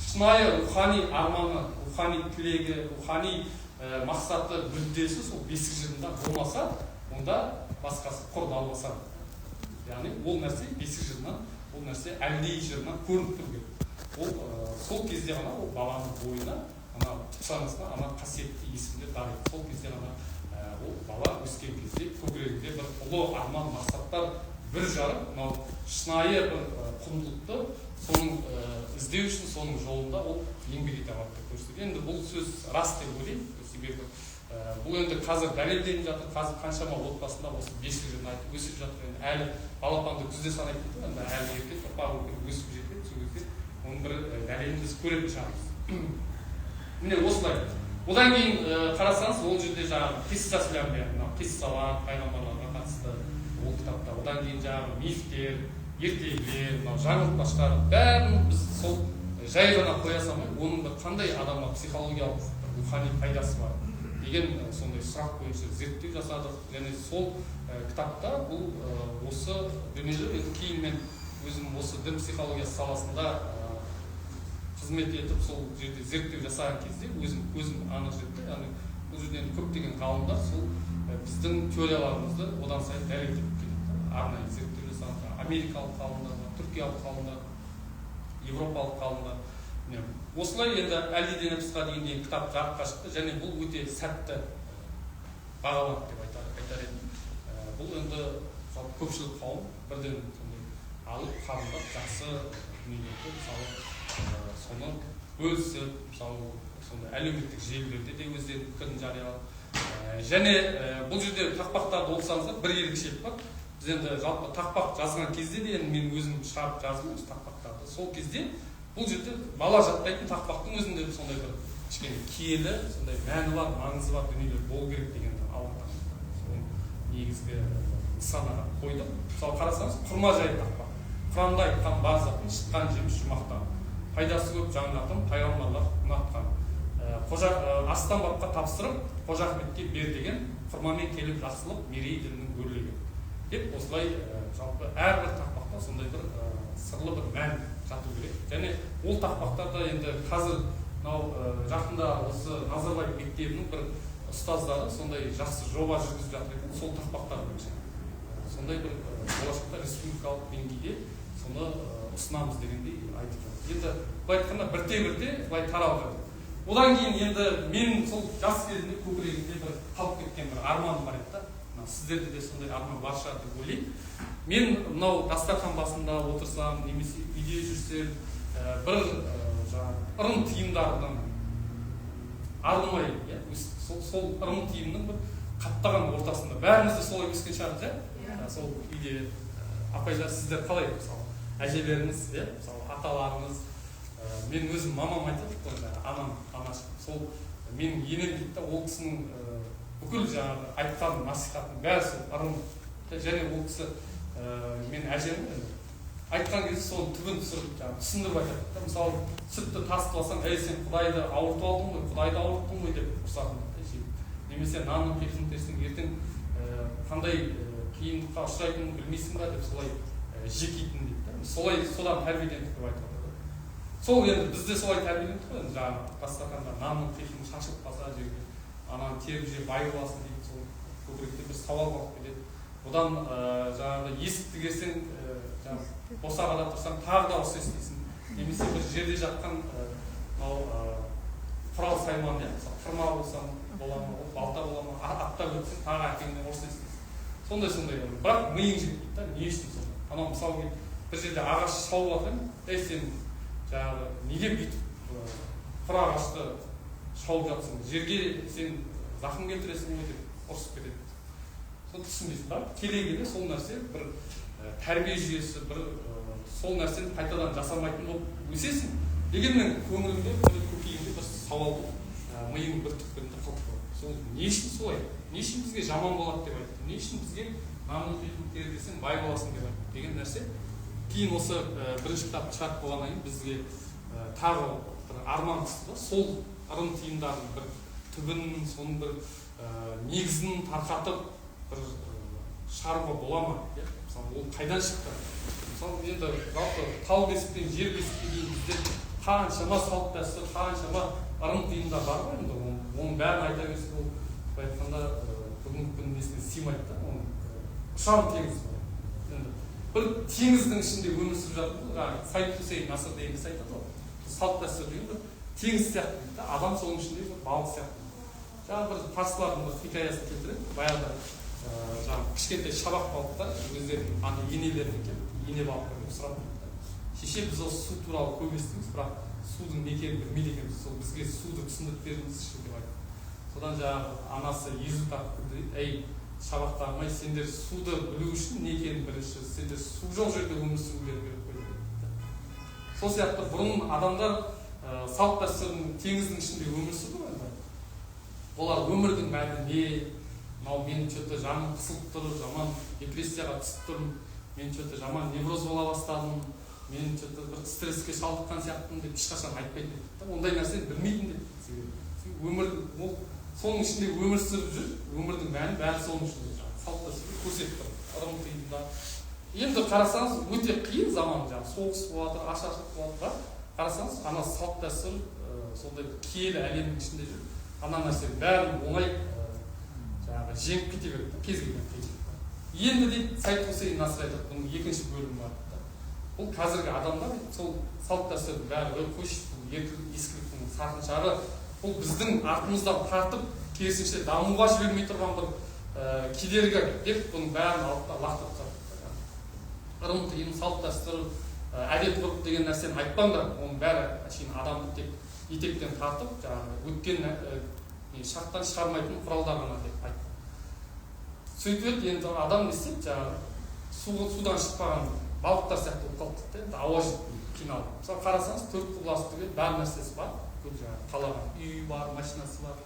шынайы рухани арманы, рухани тілегі, рухани мақсаты, мүддесі сол бесік жырында болмаса, онда басқасы құр далбасады. Яғни ол нәрсе бесік жырынан бұл нәрсе әлдей жырынан көрініп тұру керек. Ол сол кезде ғана ол баланың бойына ана санасына ана қасиетті есімдер дариды. Сол кезде ғана ол бала өскен кезде көкірегінде бір ұлы арман мақсаттар бір жарып, мынау шынайы бір құндылықты соның іздеу үшін соның жолында ол еңбек ете алады деп көрсетеді. Енді бұл сөз рас деп ойлаймын. Себебі бұл енді қазір дәлелденіп жатыр. Қазір қаншама отбасында осы бесік айтып өсіп жатыр. Енді әлі балапанды күзде санайтын да, енді әлі еркек ұрпағы өсіп жетеді. Сол кезде оның бір дәлелін біз көретін шығармыз. Міне осылай. Одан кейін қарасаңыз, ол жерде жаңағы қиссалар, пайғамбарларға қатысты ол кітапта. Одан кейін жаңағы мифтер, ертегілер, жаңылтпаштар бәрін біз сол жай ғана қоя салмай, оның бір қандай адамға психологиялық рухани пайдасы бар деген сондай сұрақ бойынша зерттеу жасадық. Және сол кітапта бұл осы дүниелер енді кейін мен өзім осы дін психологиясы саласында қызмет етіп сол жерде зерттеу жасаған кезде өзім анық жетті. Яғни бұл жерден көптеген ғалымдар сол біздің теорияларымызды одан сайын дәлелдеп келеді. Арнайы зерттеу жасаған америкалық ғалымдар, түркиялық ғалымдар, европалық ғалымдар. Осылай енді әлдей нәпсіға деген кітап жарыққа шықты, және бұл өте сәтті бағаланды деп айтар едім. Бұл енді көпшілік қауым бірден алып қабылдап жақсы дүниелерді, мысалы соны бөлісіп, мысалы сондай әлеуметтік желілерде де өздерінің пікірін жариялап. Және бұл жерде тақпақтарды оқысаңыздар бір ерекшелік бар. Біз енді жалпы тақпақ жазған кезде де мен өзім шығарып жаздым тақпақтарды. Сол кезде бұл жерде бала жатпайтын тақпақтың өзінде сондай бір кішкене киелі, сондай мәні бар, маңызы бар дүниелер болу керек деген алынған негізгі нысанаға қойдым. Мысалы қарасаңыз, құрма жайы тақпақ. Құранда айтқан бар заттың шыққан жеміс жұмақтан, пайдасы көп жаңғатын пайғамбарлар ұнатқан. Астан бапқа тапсырып, Қожа Ахметке бер деген, құрмамен келіп жақсылық мерей ділінің өрлеген. Деп осылай жалпы әрбір тақпақта сондай бір сырлы бір мән жату керек. Және ол тақпақтарда енді қазір жақында осы Назарбаев мектебінің бір ұстаздары сондай жақсы жоба жүргізіп жатыр екен, сол тақпақтар бойынша. Сондай бір болашақта республикалық деңгейде соны ұсынамыз дегендей айтып жатыр. Енді былай айтқанда бірте-бірте былай таралып жатыр. Одан кейін енді мен сол жас кезімде көкірегімде бір қалып кеткен бір арманым бар еді да. Сіздерде де сондай арман бар шығар деп ойлаймын. Мен мынау дастархан басында отырсам, немесе үйде жүрсем, бір ырым тиымдардан арылмай, сол ырым тиымның бір қаптаған ортасында. Бәріміз де солай өскен шығармыз, сол үйде апайлар, сіздер қалай, мысалы, әжелеріңіз, мысалы, аталарыңыз, мен өзім мамам айтады, анам, сол менің енем дейді да, ол кісінің бүкіл жаңағы айтқан насихаттың бәрі сол ырым. Және ол кісі мен әжем айтқан кезде соны түбін түсіндіріп айтады. Мысалы, сүтті тасытып алсаң, сен Құдайды ауыртып алдың ғой, Құдайды ауырттың ғой деп ұрсатын. Немесе нанның қиқын терсең, ертең қандай қиындыққа ұшырайтынын білмейсің ба деп солай жекейтін дейді. Солай содан тәрбиелендік деп айтады. Сол енді бізде солай тәрбиелендік қой, жаңағы дастарханда нанның қиқын шашылып қалса жерге, ананы теріп жеп бай боласың дейді, сол көкіректе бір сауал болып келеді. Одан жаңағы есікті керсең, босағада тұрсаң, тағы да осы естейсің. Немесе бір жерде жатқан құрал сайман, қырма болсаң бола ма, балта бола ма, аттап өтсең, тағы әкеңнен осы естейсің. Сондай. Бірақ миың жетпейді да, не үшін сонда? Анау мысалы бір жерде ағаш шауып жатыр, сен жаңағы неге бүйтіп құр ағашты шауып жатсың, жерге сен зақым келтіресің ғой деп ұрсып кетеді. Сол түсінбейсің ба? Келе сол нәрсе бір тәрбие жүйесі, бір сол нәрсені қайтадан жасамайтын болып өсесің. Дегенмен көңілімде, көкейімде бір сауал болды. Миың бір түпкірінде қалып қойды. Сол не үшін солай? Не үшін бізге жаман болады деп айтты? Не үшін бізге нанның қиқын тер десең бай боласың деп айтты деген нәрсе. Кейін осы бірінші кітапты шығарып болғаннан кейін бізге тағы бір арман түсті. Сол ырым тиымдардың бір түбін, соның бір негізін тарқатып бір шығаруға бола ма? Мысалы, ол қайдан шықты? Мысалы, енді жалпы тау бесіктен жер бесікке дейін бізде қаншама салт дәстүр, қаншама ырым тиымдар бар ғой, енді оның бәрін айта берсе, ол айтқанда бүгінгі күннің несіне сыймайды да, оның ұшан теңіз бар. бір теңіздің ішінде өмір сүріп жатырмыз. Жаңағы Сайд Хусейн Наср деген кісі айтады ғой, салт дәстүр деген бір теңіз сияқты дейді да, адам соның ішінде бір балық сияқты. Жаңағы бір парсылардың бір хикаясын келтіреді. Баяғыда жаңағы кішкентай шабақ балықтар өздерінің ана енелеріне келіп ене балықтармен сұрап, шеше, біз осы су туралы көп естиміз, бірақ судың не екенін білмейді екенбіз, сол бізге суды түсіндіріп беріңізші деп айтты. Содан жаңағы анасы езу тартып дейді, әй шабақтарым ай, сендер суды білу үшін не екенін бірінші, сендер су жоқ жерде өмір сүрулері керек қой дейді. Сол сияқты бұрын адамдар салт дәстүрдің теңіздің ішінде өмір сүрді ғой. Олар өмірдің мәні не, мынау мен что-то жаным қысылып тұр, жаман депрессияға түсіп тұрмын, мен что-то жаман невроз бола бастадым, мен что-то бір стресске шалдыққан сияқтымын деп ешқашан айтпайтын еді. Ондай нәрсені білмейтін еді. Өмірдің ол соның ішінде өмір сүріп жүр, өмірдің мәні бәрі соның ішінде салт дәстүрді көрсетіп тұр. Адам қиында. Енді қарасаңыз өте қиын заман, жаңағы соғыс болып жатыр, ашаршылық болып жатыр. Қарасаңыз, ана салт дәстүр сондай киелі әлемнің ішінде жүр. Ана нәрсе бәрін оңай жаңағы жеңіп кете береді, кез келген қиыншылықта. Енді дейді Сайд Хусейн Наср айтады, бұның екінші бөлімі бар. Бұл қазіргі адамдар сол салт дәстүрдің бәрі қойшы, ескіліктің сарқыншағы, бұл біздің артымыздан тартып, керісінше дамуға жібермей тұрған бір кедергі деп бұның бәрін алып лақтырып тастады. Ырым тыйым, салт дәстүр, әдет ғұрып деген нәрсені айтпаңдар, оның бәрі әшейін адамды тек етектен тартып, жаңағы өткен шарттан шығармайтын құралдар ғана деп айтты. Сөйтіп енді адам не істейді, жаңағы судан шықпаған балықтар сияқты болып қалды дейді, ауа жетпей қиналып. Мысалы қарасаңыз, төрт құбыласты бәр нәрсесі бар, көп жаңағы қалаған үй бар, машинасы бар,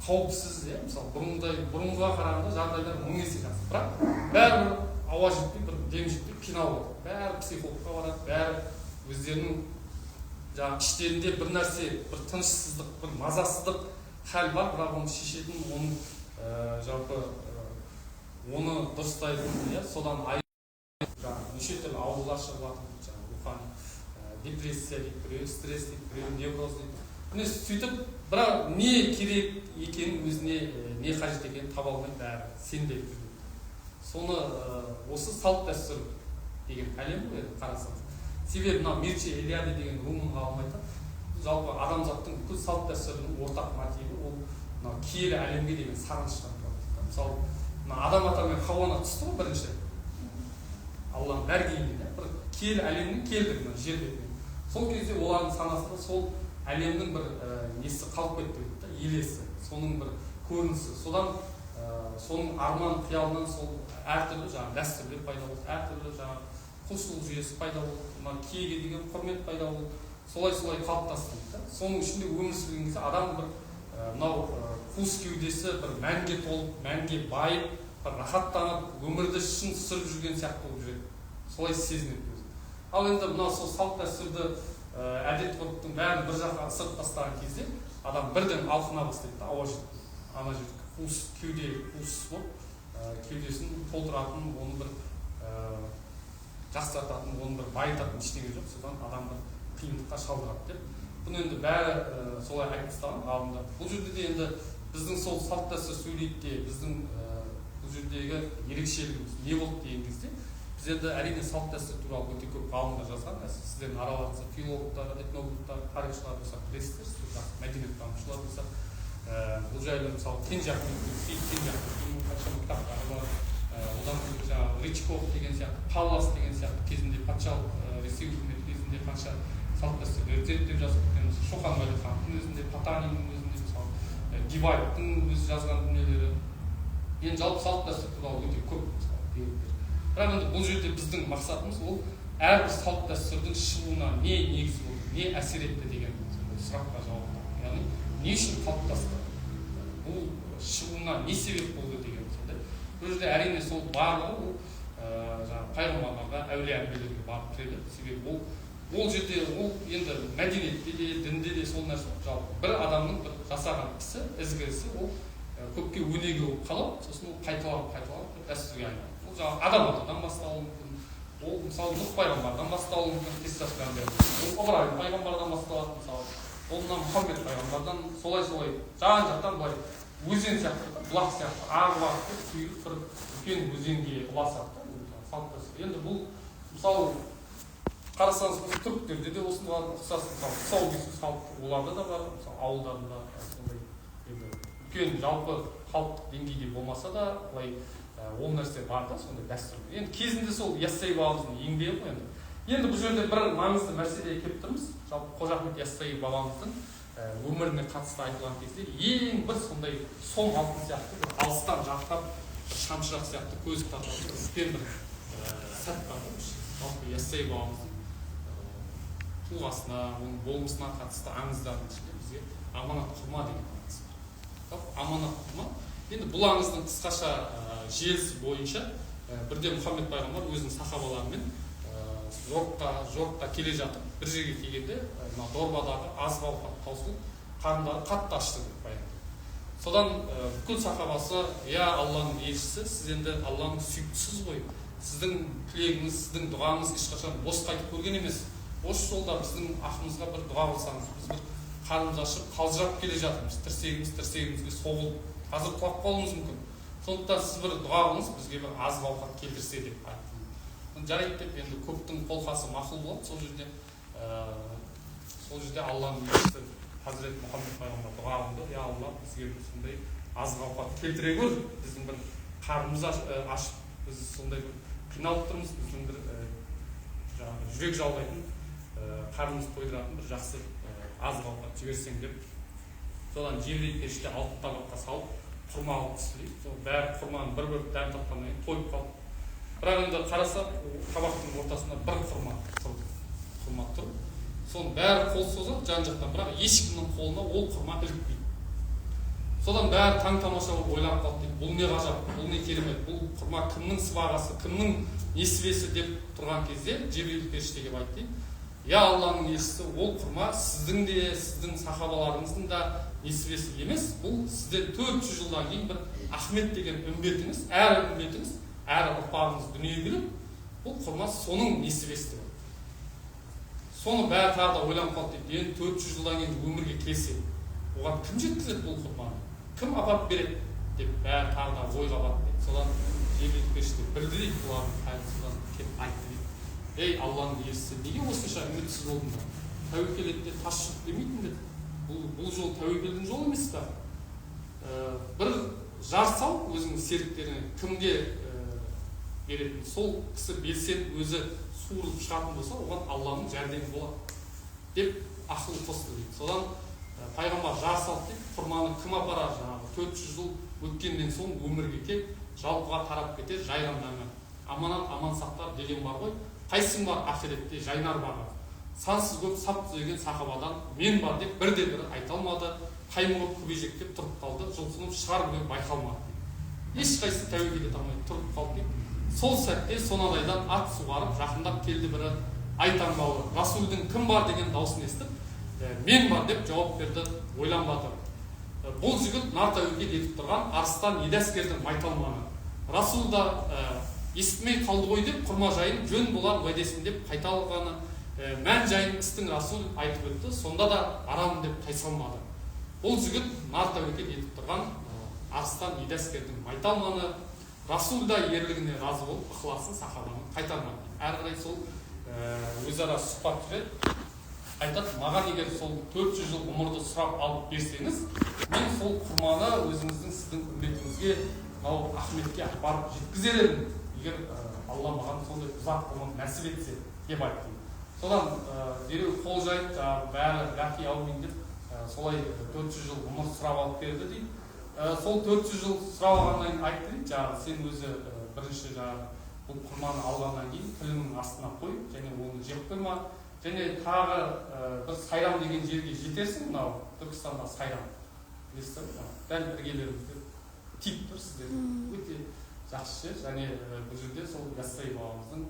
қауіпсіз, мысалы бұрынғыға қарағанда жағдайлар мың есе жақсы, бірақ бәрі ауа жетпей, бір дем жетпей қиналып отыр. Бәрі психологқа барады, бәрі өздерінің жаңағы іштерінде бір нәрсе, бір тынышсыздық, бір мазасыздық хәл бар, бірақ оны шешетін, оның жалпы оны дұрыстайтын, содан неше түрлі аурулар шығып жатыр, рухани депрессия дейді, біреу стресс дейді, біреу невроз дейді. Міне сөйтіп, бірақ не керек екенін, өзіне не қажет екенін таба алмай бәрі сенделіп жүрді. Соны осы салт дәстүр деген әлем ғой қарасаңыз. Себебі мына Мирча Элиаде деген румын ғалым айтады, жалпы адамзаттың бүкіл салт дәстүрінің ортақ мотиві ол мына киелі әлемге деген сағыныштан тұрады. Мысалы, адам ата мен Хауаны түсті ғой бірінші. Алланың бәр кейінен, бір киелі әлемнің келді мына жер бетіне. Сол кезде олардың санасында сол әлемнің бір несі қалып кетті дейді, елесі, соның бір көрінісі. Содан соның арман қиялынан сол әртүрлі жаңағы дәстүрлер пайда болды, әртүрлі жаңағы құлшылық жүйесі пайда болды, мына киеге деген құрмет пайда болды. Солай қалыптасты дейді. Соның ішінде өмір сүрген кезде адам бір мынау қуыс кеудесі бір мәнге толып, мәнге байып, бір рахаттанып, өмірді шын сүріп жүрген сияқты болып жүреді. Солай сезінеді өзі. Ал енді мынау сол салт дәстүрді әдет ғұрыптың бәрін бір жаққа ысырып тастаған кезде адам бірден алқына бастайды да, ауа жетеді. Ана жерде қуыс кеуде қуыс болып, кеудесін толтыратын, оны бір жақсартатын, оны бір байытатын ештеңе жоқ. Содан адам бір қиындыққа шалдырады деп. Бұны енді бәрі солай айтып тастаған ғалымдар. Бұл жерде де енді біздің сол салт дәстүр сөйлейді де, біздің бұл жердегі ерекшелігіміз не болды деген кезде, біз енді әрине салт дәстүр туралы өте көп ғалымдар жазған. Сіздердің араларыңызда филологтар, этнологтар, тарихшылар болса білесіздер, мәдениеттанушылар болса, бұл жайлы мысалы Кенжақтың қаншама кітаптары бар. Одан жаңағы Рычков деген сияқты, Паллас деген сияқты кезінде патшалық Ресей үкіметі кезінде қанша салт дәстүрлерді зерттеп жазып кеткен, Шоқан Уәлихановтың өзінде, Потаниннің өзінде, мысалы Гибаевтың өзі жазған дүниелері. Енді жалпы салт дәстүр туралы өте көп деректер. Бірақ енді бұл жерде біздің мақсатымыз ол әрбір салт дәстүрдің шығуына не негіз болды, не әсер етті деген сұраққа жауап табу. Яғни не үшін қалыптасты? Бұл шығуына не себеп болды деген сондай. Бұл жерде әрине сол барлығы жаңағы пайғамбарларға, әулие-әмбиелерге барып тіреледі. Себебі ол жерде ол енді мәдениетте де, дінде де сол нәрсе жалпы бір адамның бір жасаған ісі, ізгі ісі ол көпке өнеге болып қалып, сосын ол қайталанып дәстүрге айналады. Ол жаңағы адам атадан басталуы мүмкін. Ол мысалы Нұх пайғамбардан басталуы мүмкін, ол Ыбырайым пайғамбардан басталады, мысалы. Ол Мұхаммед пайғамбардан солай жан-жақтан былай өзен сияқты, бұлақ сияқты ағып ағып құйылып бір үлкен өзенге ұласады. Енді бұл мысалы қарасаңыз осы түріктерде де осыған ұқсас мысалы тұсау кесу салты оларда да бар, мысалы ауылдарында сондай енді үлкен жалпы халықтық деңгейде болмаса да былай ол нәрсе бар да, сондай дәстүр. Енді кезінде сол Яссауи бабамыздың еңбегі ғой енді. Енді бұл жерде бір маңызды мәселеге келіп тұрмыз. Жалпы Қожа Ахмет Яссауи бабамыздың өміріне қатысты айтылған кезде ең бір сондай сом алтын сияқты бір алыстан жақтап шамшырақ сияқты көз тартатын үлкен бір сәт бар ғой. Жалпы Яссауи бабамыздың тұлғасына, оның болмысына қатысты аңыздардың ішінде бізге аманат құрма деген аңыз бар. Аманат құрма. Енді бұл аңыздың қысқаша желісі бойынша бірде Мұхаммед пайғамбар өзінің сахабаларымен жорыққа келе жатып, бір жерге келгенде дорбадағы азық ауқат таусылып, қарындары қатты ашты деп баяндайды. Содан бүкіл сахабасы, я Алланың елшісі, сіз енді Алланың сүйіктісіз ғой. Сіздің тілегіңіз, сіздің дұғаңыз ешқашан бос қайтып көрген емес. Осы жолда біздің ақымызға бір дұға қылсаңыз, біз бір қарнымыз ашып, қалжырап келе жатырмыз, тірсегімізге соғылып, қазір құлап қалуымыз мүмкін. Сондықтан сіз бір дұға қылыңыз, бізге бір азық ауқат келтірсе деп айтты. Жарайды деп, енді көптің қолқасы мақұл болады. Сол жерде Алланың елшісі Хазірет Мұхаммед пайғамбар дұға қылды. Я Алла, бізге сондай азық ауқат келтіре гөр, біздің бір қарнымыз ашып, біз сондай бір қиналып тұрмыз, біздің бір жүрек жалғайтын, қарнымыз тойдыратын бір жақсы азық ауқат жіберсең деп. Содан Жебірейіл періште алтын табаққа салып, құрма алып түсірейді. Сол бәрі құрманы бір-бір дәм тапқаннан кейін тойып қалды. Бірақ енді қарасақ, табақтың ортасында бір құрма тұр. Соның бәрі қол созады жан-жақтан, бірақ ешкімнің қолына ол құрма ілікпейді. Содан бәрі таң-тамаша болып ойланып қалды дейді. Бұл не ғажап, бұл не керемет, бұл құрма кімнің сыбағасы, кімнің несібесі деп тұрған кезде Жебірейіл періште келіп айтты дейді. Я Алланың елшісі, ол құрма сіздің де, сіздің сахабаларыңыздың да несібесі емес, бұл сізден 400 жылдан кейін бір Ахмет деген үмбетіңіз, әр үмбетіңіз, әр ұрпағыңыз дүниеге келіп, бұл құрма соның несібесі деп. Соны бәрі тағы да ойланып қалды дейді. Енді 400 жылдан кейін өмірге келсе, оған кім жеткізеді бұл құрманы? Кім апарып береді деп бәрі тағы да ойға батты дейді. Содан Жебірейіл періште білді дейді, бұлардың қайғысынан келіп айтты дейді. Ей Алланың елшісі, неге осынша үмітсіз болдыңдар? Тәуекел етте тас жұт демейтін деді. Бұл жол тәуекелдің жолы емес па? Бір жар сал өзіңнің серіктеріне, кімге беретін, сол кісі белсеніп өзі суырылып шығатын болса, оған Алланың жәрдемі болады деп ақыл қосты дейді. Содан пайғамбар жар салды дейді, құрманы кім апарар, жаңағы 400 жыл өткеннен соң өмірге келіп, жалпыға тарап кетер, жайғаннан аманат аман сақтар деген бар ғой. Қайсың бар ақиретте жайнар бағы. Сансыз көп сап түзеген сахабадан мен бар деп бірде-бірі айта алмады. Қаймығып көбежектеп тұрып қалды, жұлқынып шығар бөлек байқалмады дейді. Ешқайсысы тәуекел ете алмай тұрып қалды дейді. Сол сәтте сонадайдан ат суғарып жақындап келді бірі айтанбалы. Расулдың кім бар деген даусын естіп, мен бар деп жауап берді ойланбады. Бұл жігіт нар тәуекел етіп тұрған арыстан едәскердің майталманы. Расул да естімей қалды ғой деп құрма жайын жөн болар уәдесін деп қайталағаны, мән жайын істің Расул айтып өтті, сонда да арам деп тайсалмады. Бұл жігіт нар тәуекел етіп тұрған арыстан едәскердің майталманы. Расул да ерлігіне разы болып, ықыласын сахабаның қайтармады. Әрі қарай сол өзара сұхбат жүреді. Айтады, маған егер сол 400 жыл ғұмырды сұрап алып берсеңіз, мен сол құрманы өзіңіздің сіздің үмбетіңізге, Ахметке апарып жеткізер едім, егер Алла маған сондай ұзақ ғұмыр нәсіп етсе деп айтты. Содан дереу қол жайып, бәрі рақи аумин деп, солай 400 жыл ғұмыр сұрап алып берді дейді. Сол 400 жыл сұрап алғаннан кейін айтты дейді, жаңағы сен өзі бірінші бұл құрманы алғаннан кейін тілінің астына қой, және оны жеп қойма, және тағы бір Сайрам деген жерге жетерсің, мынау Түркістанда Сайрам. Дәл іргелеріңізде тиіп тұр сіздер, өте жақсы жер, және бұл жерде сол Яссауи бабамыздың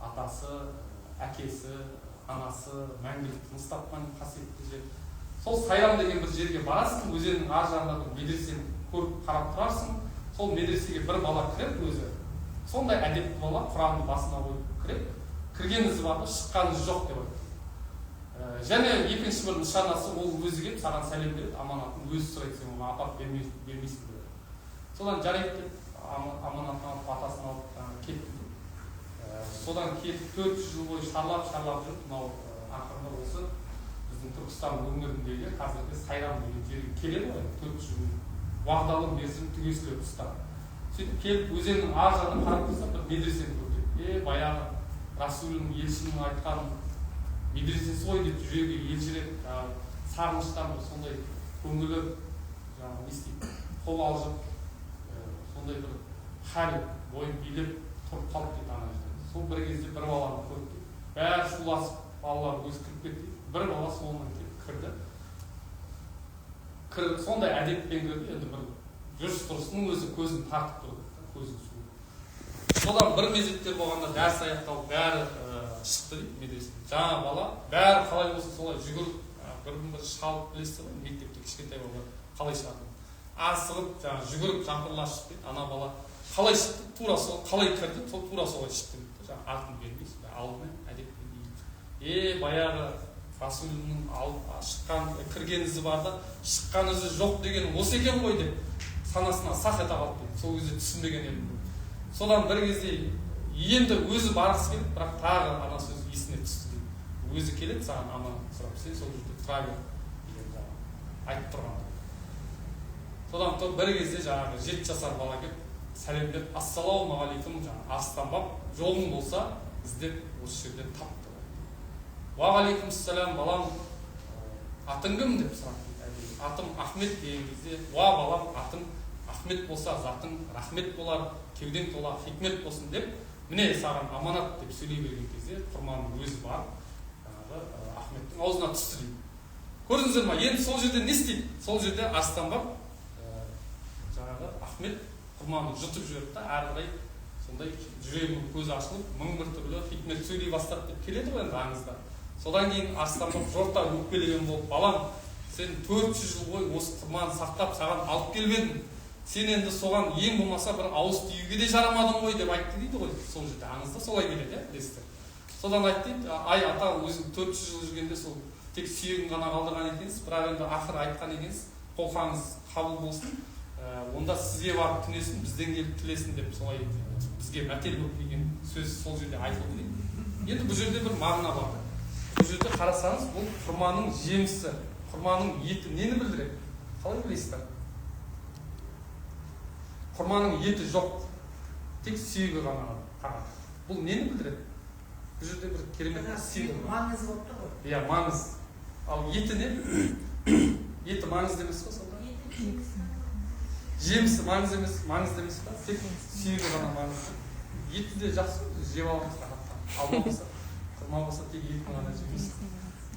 атасы, әкесі, анасы мәңгілік тыныс тапқан қасиетті жер. Сол Сайрам деген бір жерге барасың, өзеннің ар жағында бір медресені көріп қарап тұрарсың. Сол медресеге бір бала кіреді өзі. Сондай әдепті бала Құранды басына қойып кіреді. Кірген ізі бар, шыққан ізі жоқ деп айтты. Және екінші бір нышанасы, ол өзі келіп саған сәлем береді, аманатын өзі сұрайды, сен оған апарып бермейсің деп. Содан жарайды деп аманатын алып, атасын алып кетті. Содан кетіп 400 жыл бойы шарлап жүріп, мынау ақырында осы біздің Түркістан өңіріндегі қазіргі Сайрам деген жерге келеді ғой, 400 жыл уағдалы мерзім түгесілер тұста. Сөйтіп келіп өзеннің ар жағына қарап тұрса, бір медресені көрді. Баяғы Расулдің елшінің айтқан медресесі ғой деп жүрегі елжіреп, сағыныштан бір сондай көңілі не істейді, қобалжып, сондай бір хал бойын билеп тұрып қалды дейді ана жерде. Сол бір кезде бір баланы көрді. Бәрі шуласып, балалар өзі кіріп кетті. Бір бала соңынан келіп кірді. Сондай әдеппен кірді, енді бір жүріс-тұрысының өзі көзін тартып тұрды, көзін суы. Содан бір мезеттер болғанда дәріс аяқталып, бәрі шықты дейді медреседен. Жаңа бала, бәрі қалай болса солай жүгіріп, бір шалып білесіз ғой, мектепте кішкентай балалар қалай шығады. Асығып, жаңа жүгіріп, жампырлап шықты дейді. Ана бала қалай шықты, тура сол, қалай кірді, тура солай шықты дейді. Жаңа артын бермейсіз, алдымен әдеппен дейді. Баяғы Расулының шыққан, кірген ізі бар да, шыққан ізі жоқ деген осы екен ғой деп санасына сақ ете қалды дейді. Сол кезде түсінбеген едім. Содан бір кезде енді өзі барғысы келіп, бірақ тағы ана сөз есіне түсті дейді. Өзі келеді, саған аманат сұрап, сен сол жерде тұра бер деген айтып тұрған. Содан бір кезде жаңағы 7 жасар бала келіп, сәлем беріп, ассалаумағалейкум, жаңағы арыстанбап, жолың болса, іздеп осы жерден тапты. Уағалейкумассалам, балам, атың кім деп сұрады. Атым Ахмет деген кезде, уа балам, атың Ахмет болса, затың рахмет болар, кеудең тола хикмет болсын деп, міне саған аманат деп сөйлей берген кезде, құрманың өзі бар, Ахметтің аузына түсті дейді. Көрдіңіздер ма? Енді сол жерде не істейді? Сол жерде арыстанбап, жаңағы Ахмет құрманы жұтып жіберді, әрі қарай сондай жүрегінің көзі ашылып, мың бір түрлі хикмет сөйлей бастады деп келеді ғой енді аңызда. Содан кейін арыстанбап жорта өкпелеген болып, балам, сен 400 жыл бойы осы құрманы сақтап саған алып келмедің. Сен енді соған ең болмаса бір ауыз тиюге де жарамадың ғой деп айтты дейді ғой. Сол жерде аңызда солай келеді, білесіздер. Содан айтты дейді, ай ата, өзің 400 жыл жүргенде сол тек сүйегін ғана қалдырған екенсіз, бірақ енді ақыры айтқан екенсіз, қолқаңыз қабыл болсын, онда сізге барып түнесін, бізден келіп тілесін деп солай бізге мәтел болып деген сөз сол жерде айтылды дейді. Енді бұл жерде бір мағына бар. Бұл жерде қарасаңыз, бұл құрманың жемісі, құрманың еті нені білдіреді? Қалай білесіздер? Құрманың еті жоқ, тек сүйегі ғана қалады. Бұл нені білдіреді? Бұл жерде бір керемет символ. Маңызы болып тұр ғой. Иә, маңыз. Ал еті не? Еті маңызды емес қой сонда? Жемісі маңызды емес па? Тек сүйегі ғана маңызды. Еті де жақсы, жеп аламыз қағаттан. Алмамаса, құрма болса тек етін ғана жеміз.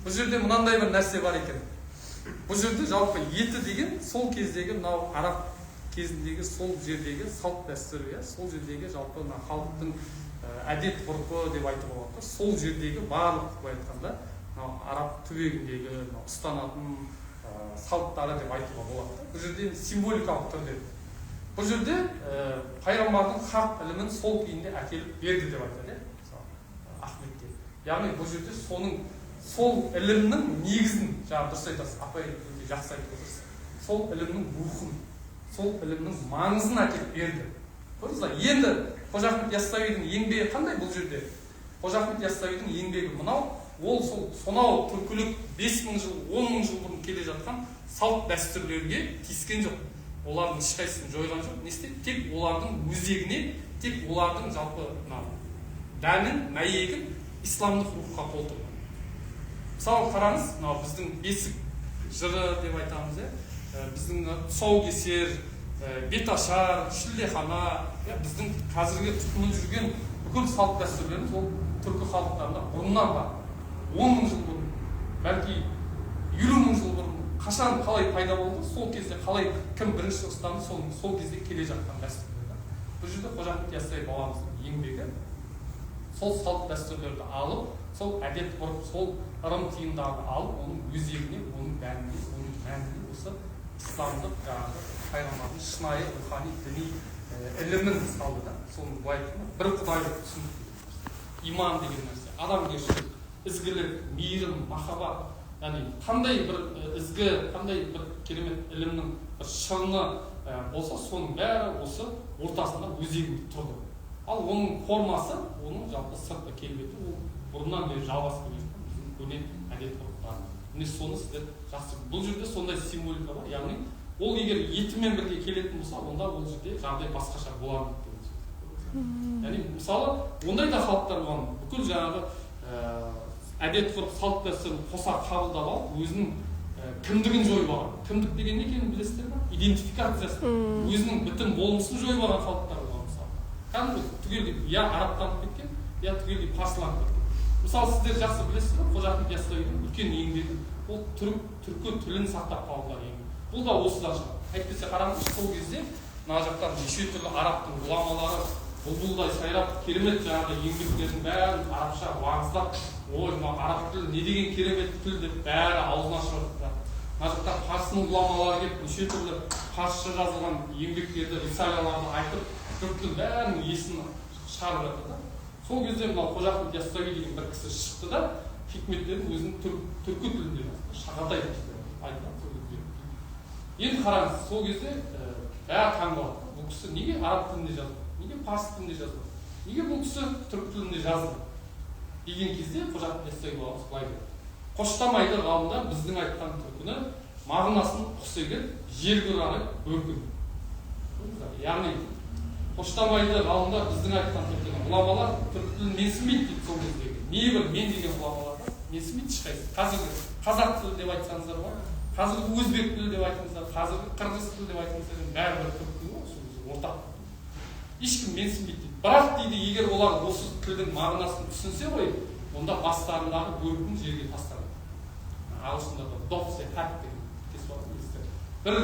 Бұл жерде мынандай бір нәрсе бар екен. Бұл жерде жалпы еті деген сол кездегі мынау араб кезіндегі сол жердегі салт дәстүр, сол жердегі жалпы халықтың әдет ғұрпы деп айтуға болады. Сол жердегі барлық былай айтқанда араб түбегіндегі ұстанатын салттары деп айтуға болады. Бұл жерде символикалық түрде. Бұл жерде пайғамбардың хақ ілімін сол күйінде әкеліп берді деп айтады, Ахметке. Яғни бұл жерде сол ілімнің негізін, жаңа дұрыс айтасыз, апай өте жақсы айтып отырсыз. Сол ілімнің рухын, сол ілімнің маңызын әкеліп берді. Көрдіңіз ба? Енді Қожа Ахмет Яссауидің еңбегі қандай бұл жерде? Қожа Ахмет Яссауидің еңбегі мынау, ол сонау түркілік 5000 жыл, 10 жыл бұрын келе жатқан салт дәстүрлерге тиіскен жоқ. Олардың ешқайсысын жойған жоқ. Не істеді? Тек олардың өзегіне, тек олардың жалпы дәнін, мәйегін исламдық рухқа толтырды. Мысалы қараңыз, біздің бесік жыры деп айтамыз, біздің тұсаукесер, беташар, шілдехана, біздің қазіргі тұтынып жүрген бүкіл салт дәстүрлеріміз ол түркі халықтарында бұрыннан бар. 10 000 жыл бұрын, бәлки 50 000 жыл бұрын, қашан қалай пайда болды, сол кезде қалай кім бірінші ұстанды, сол кезде келе жатқан дәстүрлер. Бұл жерде Қожа Ахмет Яссауи бабамыздың еңбегі сол салт дәстүрлерді алып, сол әдет ғұрып, сол ырым тиымдарды алып, оның өзегіне, оның дәніне, оның мәніне осы исламдық пайғамбардың шынайы рухани діни ілімін салды да. Соны былай айтқанда бір құдайды түсіндік. Иман деген нәрсе, адамгершілік, ізгілік, мейірім, махаббат, яғни қандай бір ізгі, қандай бір керемет ілімнің бір шыңы болса, соның бәрі осы ортасында өзегінде тұрды. Ал оның формасы, оның жалпы сыртқы келбеті, ол бұрыннан бері жалғасып келе жатқан біздің көне әдет ғұрыптар. Міне соны сіздер жақсы. Бұл жерде сондай символика бар, яғни ол егер етімен бірге келетін болса, онда ол жерде жағдай басқаша болады деген сөз. Яғни мысалы, ондай да халықтар болған, бүкіл жаңағы әдет ғұрып салт дәстүрін қоса қабылдап алып, өзінің кімдігін жойып алған. Кімдік деген не екенін білесіздер ме? Идентификациясы. Өзінің бітім болмысын жойып алған халықтар болған мысалы. Кәдімгі түгелдей я арабтанып кеткен, я түгелдей парсыланып кеткен. Мысалы сіздер жақсы білесіздер, Қожа Ахмет Яссауидің үлкен еңбегі, ол түркі тілін сақтап қалған еңбек. Бұл да осыдан шығады. Әйтпесе қараңыз, сол кезде мына жақтан неше түрлі арабтың ғұламалары бұлбұлдай сайрап, керемет жаңағы еңбектердің бәрін арабша уағыздап, ой, мына араб тілі не деген керемет тіл деп бәрі аузына шығарды. Мына жақта парсының ғұламалары келіп, неше түрлі парсша жазылған еңбектерді, рисалаларды айтып, түркі тіл бәрінің есін шығарып жатыр да. Сол кезде мына Қожа Ахмет Яссауи деген бір кісі шықты да, хикметтерін өзінің түркі тілінде жазды, шағатай айтқан сол кезде. Енді қараңыз, сол кезде бәрі таңғалады. Бұл кісі неге араб тілінде жазды? Неге парсы тілінде жазды? Неге бұл кісі түркі тілінде жазды? Деген кезде Қожа Ахмет Яссауи бабамыз былай деді: қоштамайды ғалымдар біздің айтқан түркіні, мағынасын құсеген жергұраны бөркін. Яғни қоштамайды ғалымдар біздің айтқан түркіні, ғұламалар түркі тілін менсінбейді дейді сол кездегі. Небір мен деген ғұламалар менсінбейді ешқайсысы. Қазіргі қазақ тілі деп айтсаңыздар бар, қазіргі өзбек тілі деп айтыңыздар, қазіргі қырғыз тілі деп айтыңыздар, бәрібір түркі тілі ғой, сол ортақ. Ешкім менсінбейді дейді. Бірақ дейді, егер олар осы тілдің мағынасын түсінсе ғой, онда бастарындағы бөркін жерге тастайды. Ағылшындарда дофсе хат деген кесіп алады. Бір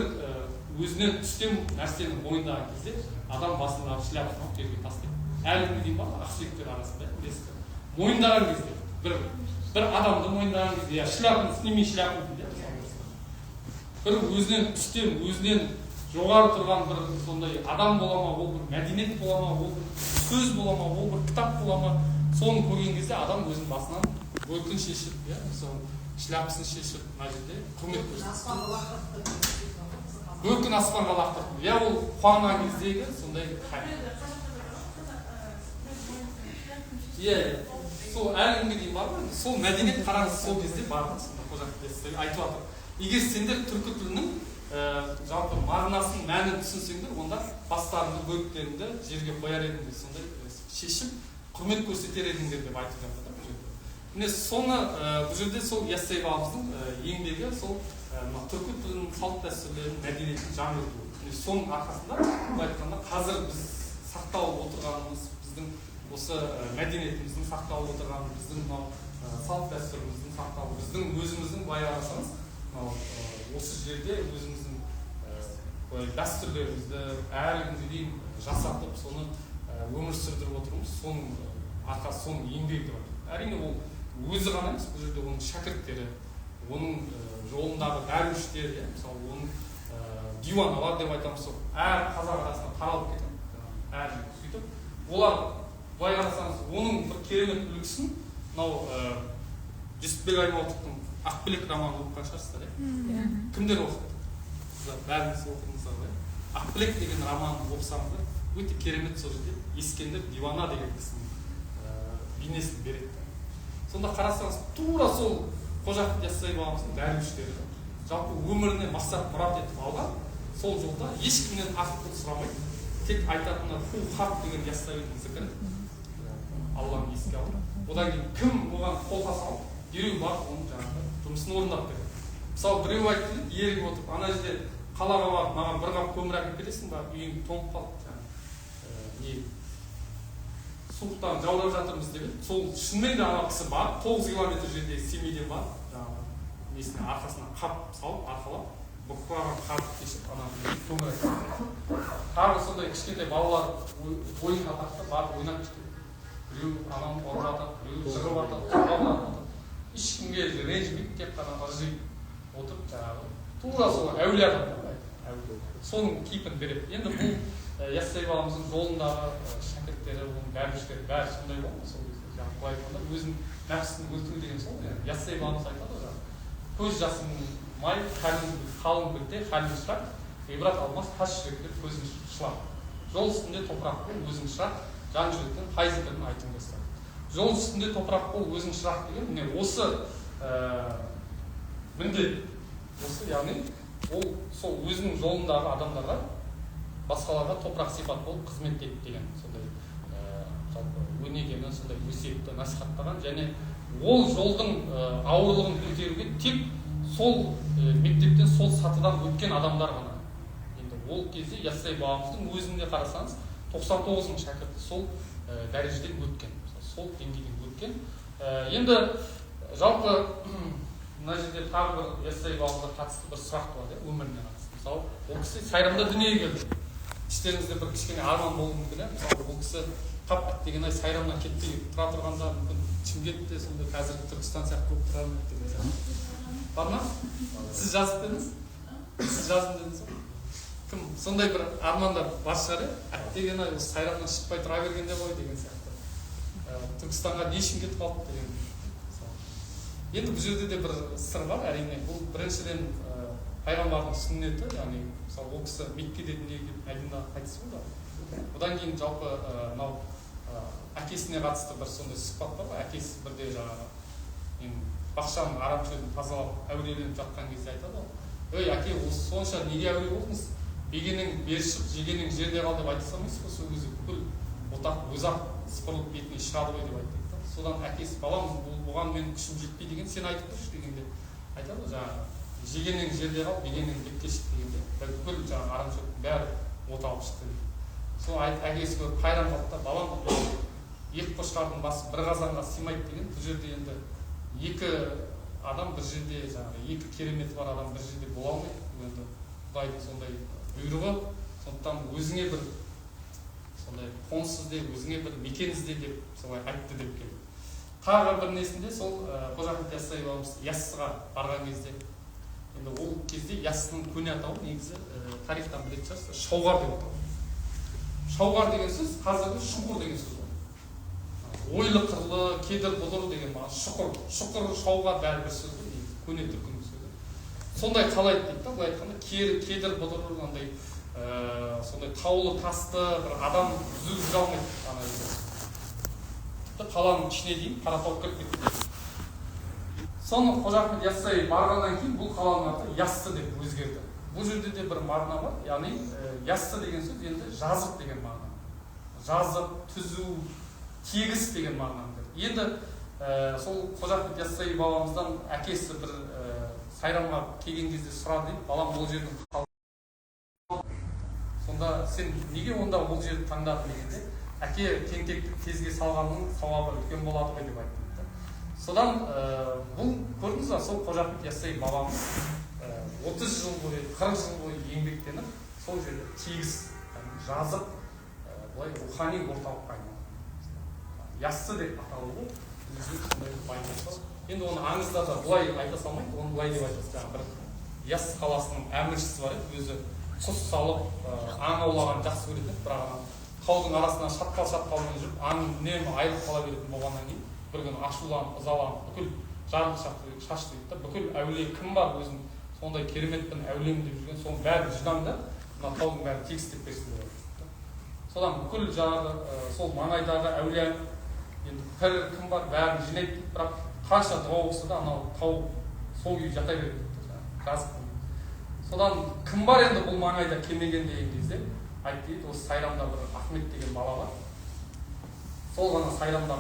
өзінен үстем нәрсені мойындаған кезде адам басындағы шляпасын жерге тастайды. Әлі күнге дейін бар, ақсүйектер арасында білесіздер. Мойындаған кезде, бір адамды мойындаған кезде, я шляпын, сними шляпын дейді. Бір өзінен үстем, өзінен жоғары тұрған бір сондай адам бола ма, ол бір мәдениет бола ма, ол бір сөз бола ма, ол бір кітап бола ма, соны көрген кезде адам өзінің басынан бөркін шешіп, сол шляпасын шешіп, мына жерде құрмет көрсетеді. Бөркін аспанға лақтырып, я ол қуанған кездегі сондай сол әлі күнге дейін бар ғой, сол мәдениет қараңыз сол кезде бар ғой, сонда Қожа Ахмет Яссауи айтып жатыр. Егер сендер түркі тілінің жалпы мағынасын, мәнін түсінсеңдер, онда бастарыңды, бөріктеріңді жерге қояр едіңдер, сондай шешіп, құрмет көрсетер едіңдер деп айтып жатыр да бұл жерде. Міне соны бұл жерде сол Яссауи бабамыздың еңбегі сол түркі тілінің салт дәстүрлерін, мәдениетін жаңғырту. Міне соның арқасында бұл айтқанда қазір біз сақталып отырғанымыз, біздің осы мәдениетіміздің сақталып отырғаны, біздің салт дәстүріміздің сақталып, біздің өзіміздің былай қарасаңыз, осы жерде өзіміздің дәстүрлерімізді әлі күнге дейін жасатып, соны өмір сүрдіріп отырмыз, соның арқасы, соның еңбегі деп айтады. Әрине ол өзі ғана емес, бұл жерде оның шәкірттері, оның жолындағы дәруіштер, мысалы оның диуаналар деп айтамыз, әр қазақ арасында таралып кетеді, әр сөйтіп. Олар былай қарасаңыз, оның бір керемет үлгісін мынау Жүсіпбек Аймауытовтың Ақбілек романын оқыған шығарсыздар, кімдер оқыды? Бәріңіз оқыдыңыздар ғой. Ақбілек деген романын оқысаңыздар, өте керемет сол жерде Ескендір Дивана деген кісінің бейнесін береді. Сонда қарасаңыз, тура сол Қожа Ахмет Яссауи бабамыздың дәруіштері, жалпы өміріне мақсат мұрат етіп алған, сол жолда ешкімнен ақыл сұрамайды, тек айтатыны ху хақ деген Яссауидің зікірі, Алланы еске алып, одан кейін кім оған қолға салып, дереу барып оның жаңағы жұмысын орындап береді. Мысалы біреу айтты, ерігіп отырып, ана жерде қалаға барып, маған бір қап көмір әкеліп бересің ба, үйің тоңып қалды, суықтан жаурап жатырмыз деп еді. Сол шынымен де ана кісі барып, 9 километр жердегі Семейден барып, жаңағы несіне арқасына қап салып, арқалап, бұқпаған қарды кешіп, ана көмір әкеліп. Тағы сондай кішкентай балалар ойын атақты барып ойнап кетеді. Біреу анам ұрып жатыр, біреу жығып жатыр, қабылап жатыр. Ешкімге ренжімейді, тек қана ыржиып отырып, жаңағы тура сол әулие адам, соның кейпін береді. Енді бұл Яссауи бабамыздың жолындағы шәкірттері, оның дәруіштері бәрі сондай болды сол кезде. Жаңағы былай айтқанда өзінің нәпсісін өлтіру деген сол. Яссауи бабамыз айтады ғой, көз жасың май, қалың білте, халің шырақ, ғибрат алмас тас жүректер көзін шылап. Жол үстінде топырақ бол, өзің шырақ, жан жүректен қай зікірін айтыңыздар. Жол үстінде топырақ бол өзің шырақ деген міне осы міндет. Осы яғни ол сол өзінің жолындағы адамдарға, басқаларға топырақ сипат болып қызмет етті деген сондай жалпы өнегені, сондай өсиетті насихаттаған, және ол жолдың ауырлығын көтеруге тек сол мектептен, сол сатыдан өткен адамдар ғана. Енді ол кезде Яссауи бабамыздың өзінде қарасаңыз 99 мың шәкірті сол дәрежеден өткен, сол деңгейден өткен. Енді жалпы мына жерде тағы бір Яссауи бабамызға қатысты бір сұрақ бар, өміріне қатысты. Мысалы, ол кісі сайрамда дүниеге келді. Іштеріңізде бір кішкене арман болуы мүмкін, мысалы, ол кісі қап деген ай сайрамнан кетпей тұра тұрғанда мүмкін Шымкентте сонда қазіргі Түркістан сияқты болып тұрар ма деген сияқты. Бар ма? Сіз жазып дедіңіз? Сіз жаздым дедіңіз ғой? Кім сондай бір армандар бар шығар, деген ай осы сайрамнан шықпай тұра бергенде ғой деген сияқты. Түркістанға не үшін кетіп қалды деген. Енді бұл жерде де бір сыр бар, әрине. Бұл біріншіден пайғамбардың сүннеті, яғни мысалы ол кісі Меккеде дүниеге келіп Мәдинада қайтыс болды. Одан кейін жалпы мынау әкесіне қатысты бір сондай сұхбат бар ғой. Әкесі бірде жаңағы бақшаның арам шөбін тазалап әуреленіп жатқан кезде айтады ғой. Ей әке, осы сонша неге әуре болдыңыз? Бегенің бері шық, жегенің жерде қал деп айта салмайсыз ғой. Сол кезде бүкіл отақ өзақ сыпырылып бетіне шығады ғой деп айтты. Содан әкесі, балам, бұған менің күшім жетпей деген сен айтып тұршы дегенде айтады ғой, жаңағы жегенің жерде қал, бегенің бетке шық дегенде бүкіл жаңағы арам шөптің бәрі от алып шықты дейді. Сол әкесі көріп қайран қалды да, балам, екі қошқардың басы бір қазанға сыймайды деген. Бұл жерде енді екі адам бір жерде, жаңағы екі кереметі бар адам бір жерде бола алмайды. Енді Құдайдың сондай бұйрығы, сондықтан өзіңе бір сондай қоныс ізде, өзіңе бір мекен ізде деп солай айтты деп келді. Тағы бір несінде сол Қожа Ахмет Яссауи бабамыз Яссыға барған кезде, енді ол кезде Яссының көне атауы негізі тарихтан білетін шығарсыз, Шауғар деп атау. Шауғар деген сөз қазіргі шұңқыр деген сөз ғой. Ойлы қырлы, кедір бұдыр деген маған шұқыр, шауғар бәрі бір сөз ғой, көне түркінің сөзі. Сондай қалайды дейді да, былай айтқанда кедір бұдыр, андай сондай таулы тасты бір адам үзіп жүре алмайды. Қаланың ішіне дейін қаратау кіріп кетті. Соны Қожа Ахмет Яссауи барғаннан кейін бұл қаланың аты Яссы деп өзгерді. Бұл жерде де бір мағына бар, яғни Яссы деген сөз енді жазық деген мағына. Жазық, түзу, тегіс деген мағына. Енді сол Қожа Ахмет Яссауи бабамыздан әкесі бір сайрамға келген кезде сұрады дейді, балам, ол жердің сонда сен неге онда ол жерді таңдадың дегенде, әке тентектік тезге салғанның сауабы үлкен болады ғой деп айтты. Содан бұл көрдіңіз ба, сол Қожа Ахмет Яссауи бабамыз 30 жыл бойы, 40 жыл бойы еңбектеніп, сол жерде тегіс, жазып, былай рухани орталыққа айналды. Яссы деп аталуы бұл. Енді оны аңызда да бұлай айта салмайды, оны бұлай деп айтады. Жаңағы бір Яссы қаласының әміршісі бар еді, өзі құс салып, аң аулаған жақсы көреді, бірақ таудың арасынан шатқал-шатқалмен жүріп, аң үнемі айырылып қала беретін болғаннан кейін, бір күні ашуланып, ызаланып, бүкіл жарылып шашты дейді да, бүкіл әулие кім бар өзін сондай кереметпен әулиемін деп жүрген, соның бәрін жинаңда, мына таудың бәрін тегістеп берсін деп айтты. Содан бүкіл жаңағы сол маңайдағы әулие енді пір кім бар бәрін жинайды, бірақ қанша дұға оқыса да анау тау сол күйі жата береді дейді, жазып. Содан кім бар енді бұл маңайда келмеген деген кезде айтты дейді, осы сайрамда бір Ахмет деген бала бар. Сол ғана сайрамда,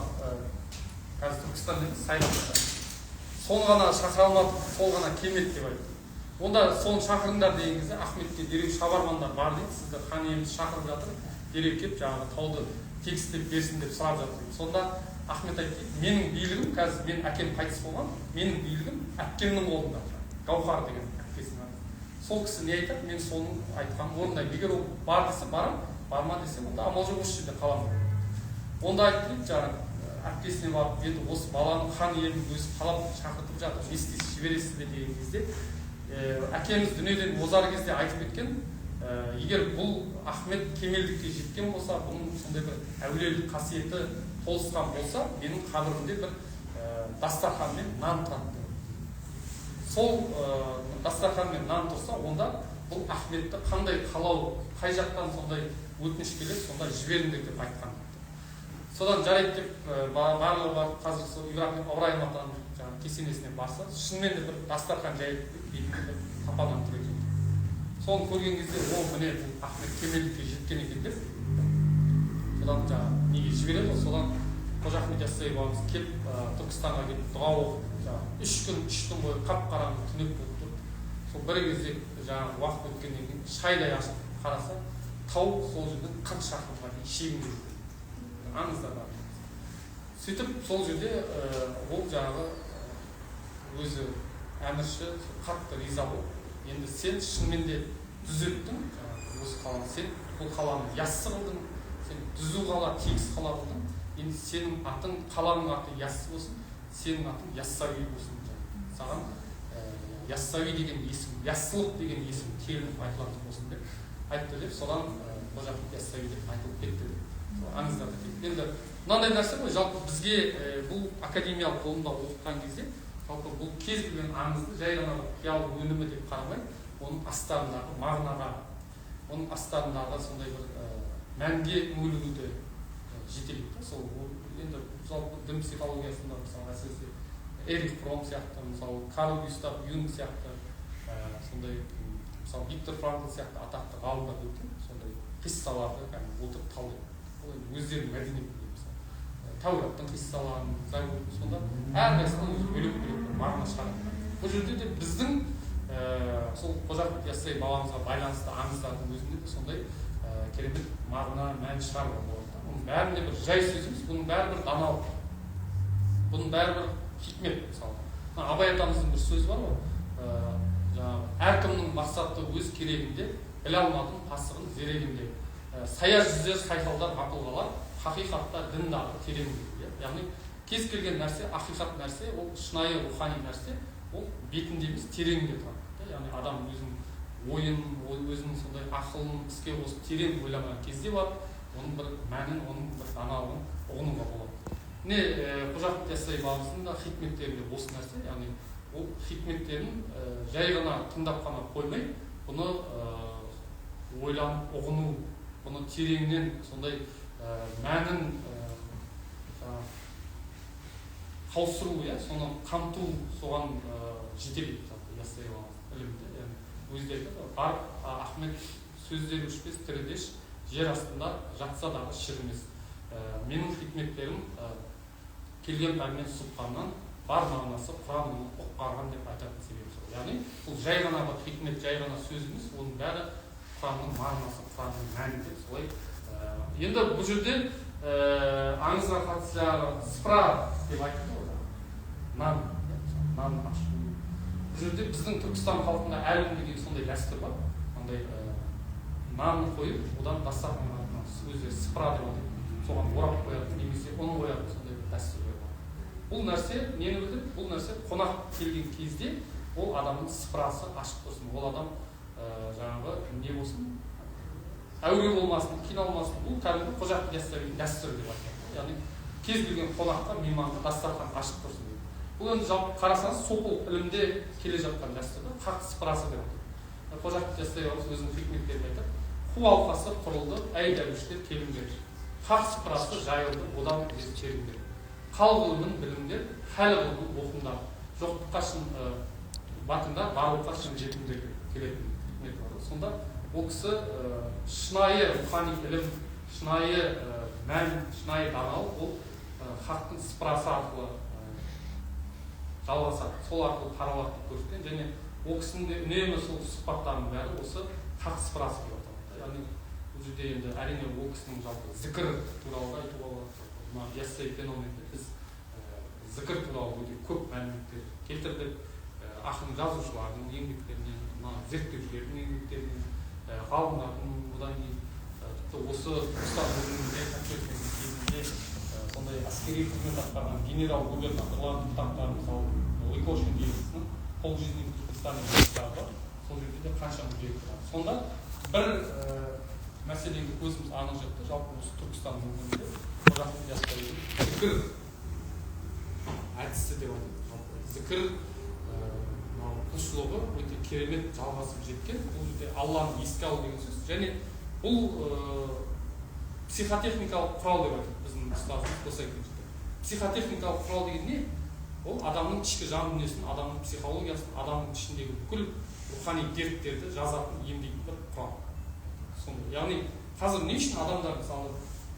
қазір Түркістан емес, сайрамда. Сол ғана шақыра алмады, сол ғана келмеді деп айтты. Онда соны шақырыңдар деген кезде Ахметке дереу шабармандар бар дейді, сізді хан иеміз шақырып жатыр, дереу келіп жаңағы тауды тегістеп берсін деп сұрап жатыр. Сонда Ахмет айтты, менің билігім, қазір мен әкем қайтыс болған, менің билігім әпкемнің қолында, Гаухар деген әпкесінің аты. Сол кісі не айтады, мен соның айтқанын орындаймын. Егер ол бар десе барам, барма десе, онда амал жоқ осы жерде қаламын. Онда айтты, жаңағы әпкесіне барып, енді осы баланың хан иемін өзі қалап шақыртып жатыр, не істейсіз, жібересіз бе деген кезде, әкеміз дүниеден озар кезде айтып кеткен, егер бұл Ахмет кемелдікке жеткен болса, бұның сондай бір әулиелік қасиеті толысқан болса, менің қабірімде бір дастархан мен нан тұрады. Сол дастархан мен нан тұрса, онда бұл Ахметті қандай қалау, қай жақтан сондай өтініш келеді, сонда жіберіңдер деп айтқан. содан жарайды деп барлығы қазір сол Ибрахим атаның жаңағы кесенесіне барса, шынымен де бір дастархан жайып бетінде бір тапанан тұр екен. Соны көрген кезде ол міне Ахмет кемелдікке жеткен екен деп, содан жаңағы неге жібереді ғой, содан Қожа Ахмет Яссауи бабамыз келіп Түркістанға келіп дұға оқып, жаңағы 3 күн 3 түн бойы қап-қараңғы түнек болып тұр. Сол бір кезде жаңағы уақыт өткеннен кейін шайдай ашып қараса, тау сол жерден 40 шақырымға дейін шегінде жүрген. Аңыздар бар. Сөйтіп сол жерде ол жаңағы өзі әмірші қатты риза болып, енді сен шынымен де түзеттің, осы қаланы, сен бұл қаланы яссы қылдың, сен түзу қала, тегіс қала қылдың, енді сенің атың, қаланың аты яссы болсын, сенің атың Яссауи болсын. Саған Яссауи деген есім, яссылық деген есім келініп айтылатын болсын деп айтты деп, содан Қожа Ахмет Яссауи деп айтылып кетті деп аңыздарда кетті. Енді мынандай нәрсе ғой, жалпы бізге бұл академиялық ғылымда оқытқан кезде жалпы бұл кез келген аңызды жай ғана қиял өнімі деп қарамай, оның астарындағы мағынаға, оның астарындағы сондай бір мәнге үңілуді жетелейді. Сол енді жалпы дін психологиясында мысалы әсіресе Эрих Фром сияқты, мысалы Карл Густав Юнг сияқты, сондай мысалы Виктор Франкл сияқты атақты ғалымдар өткен, сондай қиссаларды отырып талдайды. Ол өздерінің мәдениетінде мысалы Тәураттың қиссаларын, Забурдың, сонда әрқайсысының өзі бөлек-бөлек мағына шығарады. Бұл жерде де біздің сол Қожа Ахмет Яссауи бабамызға байланысты аңыздардың өзінде де сондай керемет мағына, мән шығарған болады. Бұның бәрінде бір жай сөз емес, бұның бәрі бір даналық, бұның бәрі бір хикмет. Мысалы, Абай атамыздың бір сөзі бар ғой, әркімнің мақсаты өз керегінде, біле алмадым қасығын зерегінде, сая жүздер сайқалдар ақылғалар, хақиқаттар діндағы терең. Яғни кез келген нәрсе, ақиқат нәрсе, ол шынайы рухани нәрсе, ол бетінде емес, тереңінде тұрады. Яғни адам өзінің ойын, өзінің сондай ақылын іске қосып терең ойлаған кезде бар, оның бір мәнін, оның бір даналығын ұғынуға болады. Міне Қожа Ахмет Яссауи бабамыздың да хикметтерінде осы нәрсе, яғни ол хикметтерін жай ғана тыңдап қана қоймай, бұны ойланып ұғыну, бұны тереңнен сондай мәнін қаусыру, соны қамту, соған жетелейді Яссауи бабамыз ілімде. Өздері бар Ахмет сөздері өшпес тірідеш, жер астында жатса дағы шірімес. Менің хикметтерім келген пәрмен сұққаннан бар мағынасы құранның ұққарған деп айтатын себебі сол. Яғни бұл жай ғана бір хикмет, жай ғана сөз емес, оның бәрі құранның мағынасы, құранның мәні деп солай. Енді бұл жерде аңызға қатысты сыпыра деп айтты ғой, нан ашу. Бұл жерде біздің Түркістан халқында әлі күнге дейін сондай дәстүр бар. Андай нанын қойып, одан дастарханға өздері сыпыра деп атайды. Соған орап қояды, немесе оны қояды, сондай бір дәстүрлер бар. Бұл нәрсе нені білдіреді? Бұл нәрсе қонақ келген кезде ол адамның сыпырасы ашық болсын. Ол адам жаңағы не болсын? Әуре болмасын, қиналмасын. Бұл кәдімгі Қожа Ахмет Яссауидің дәстүрі деп атайды. Яғни кез келген қонаққа, мейманға дастархан ашық тұрсын. Бұл енді жалпы қарасаңыз сопыл ілімде келе жатқан дәстүрді хақ сыпырасы деп атайды. Қожа Ахмет Яссауи өзінің хикметтерінде айтады: қу алқасы құрылды, әй дәруіштер келіңдер. Хақ сыпырасы жайылды, одан теріңдер. Қал ғылымын біліңдер, хәл ғылымын оқыңдар. Жоқтыққа шын батыңдар, барлыққа шын жетіңдер келетін хикмет бар. Сонда ол кісі шынайы рухани ілім, шынайы мән, шынайы даналық ол хақтың сыпырасы арқылы жалғасады. Сол арқылы таралады көрсеткен, және ол кісінің де үнемі сол сұхбаттарының бәрі осы хақ сыпырасы деп аталады. Яғни бұл жерде енді әрине ол кісінің жалпы зікір туралы да айтуға болады. Мына Яссауи феноменде біз зікір туралы өте көп мәліметтер келтірдік. Ақын жазушылардың еңбектерінен, зерттеушілердің еңбектерінен, ғалымдардың, одан кейін тіпті осы Түркістан өңірінде кезінде сондай әскери қызмет атқарған генерал-губернаторлардың кітаптары, мысалы Лыкошин елшісінің «Пол жизни в Түркістане» кітабы бар. Сол жерде де қанша дерек бар. Сонда бір мәселеге көзіміз анық жетті. Жалпы осы Түркістан өңірінде Қожа Ахмет Яссауидің зікір әдісі деп айтады. Зікір құлшылығы өте керемет жалғасып жеткен. Бұл жерде Алланы еске алу деген сөз. Және бұл психотехникалық құрал деп айтады біздің ұстазымыз Досай. Психотехникалық құрал деген не? Ол адамның ішкі жан дүниесін, адамның психологиясын, адамның ішіндегі бүкіл рухани дерттерді жазатын, емдейтін бір құрал. Сондай. Яғни қазір не үшін адамдар мысалы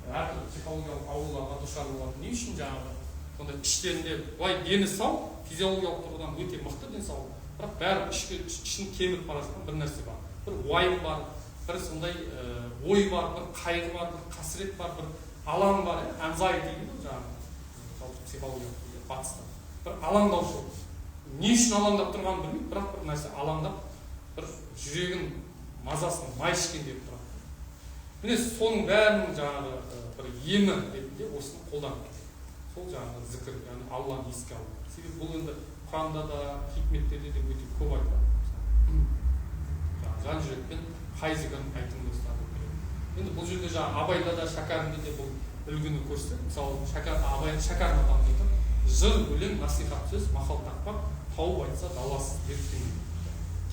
әртүрлі психологиялық ауруларға душар болады? Не үшін жаңағы сондай іштерінде былай дені сау, физиологиялық тұрғыдан өте мықты денсаулық, бірақ бәрі ішін кеміріп бара жатқан бір нәрсе бар. Бір уайым бар, бір сондай ой бар, бір қайғы бар, бір қасірет бар, бір алаң бар, anxiety дейді жаңағы психологиялық батыста. Бір алаңдаушылық. Не үшін алаңдап тұрғанын білмейді, бірақ бір нәрсе алаңдап, бір жүрегін мазасын май ішкендей тұрады. Міне соның бәрінің жаңағы бір емі ретінде осыны қолданып кетеді. Сол жаңағы зікір, яғни Алланы еске алу. Себебі бұл енді Құранда да, хикметтерде де өте көп айтылады. Жан жүрекпен қай зікірін айтыңыз достар. Енді бұл жерде жаңағы Абайда да, Шәкәрімде де бұл үлгіні көрсетеді. Мысалы, Абай Шәкәрім атам дейді. Жыр, өлең, насихат сөз, мақал тақпақ, тауып айтса даласыз дерттен.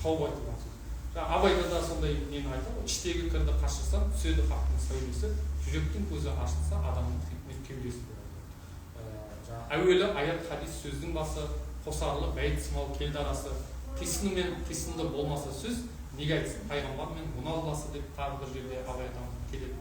Тауып айтылған сөз. Абайда да сондай нені айтады. Іштегі кірді қашырсам, түседі хақтың сәулесі, жүректің көзі ашылса, адамның хикмет кеудесі болады. Әуелі аят хадис сөздің басы, қосарлы бәйт сымал келді арасы, қисыны мен қисынды болмаса сөз, неге айтсын пайғамбар мен мұналбасы деп тағы бір жерде Абай атамыз келетін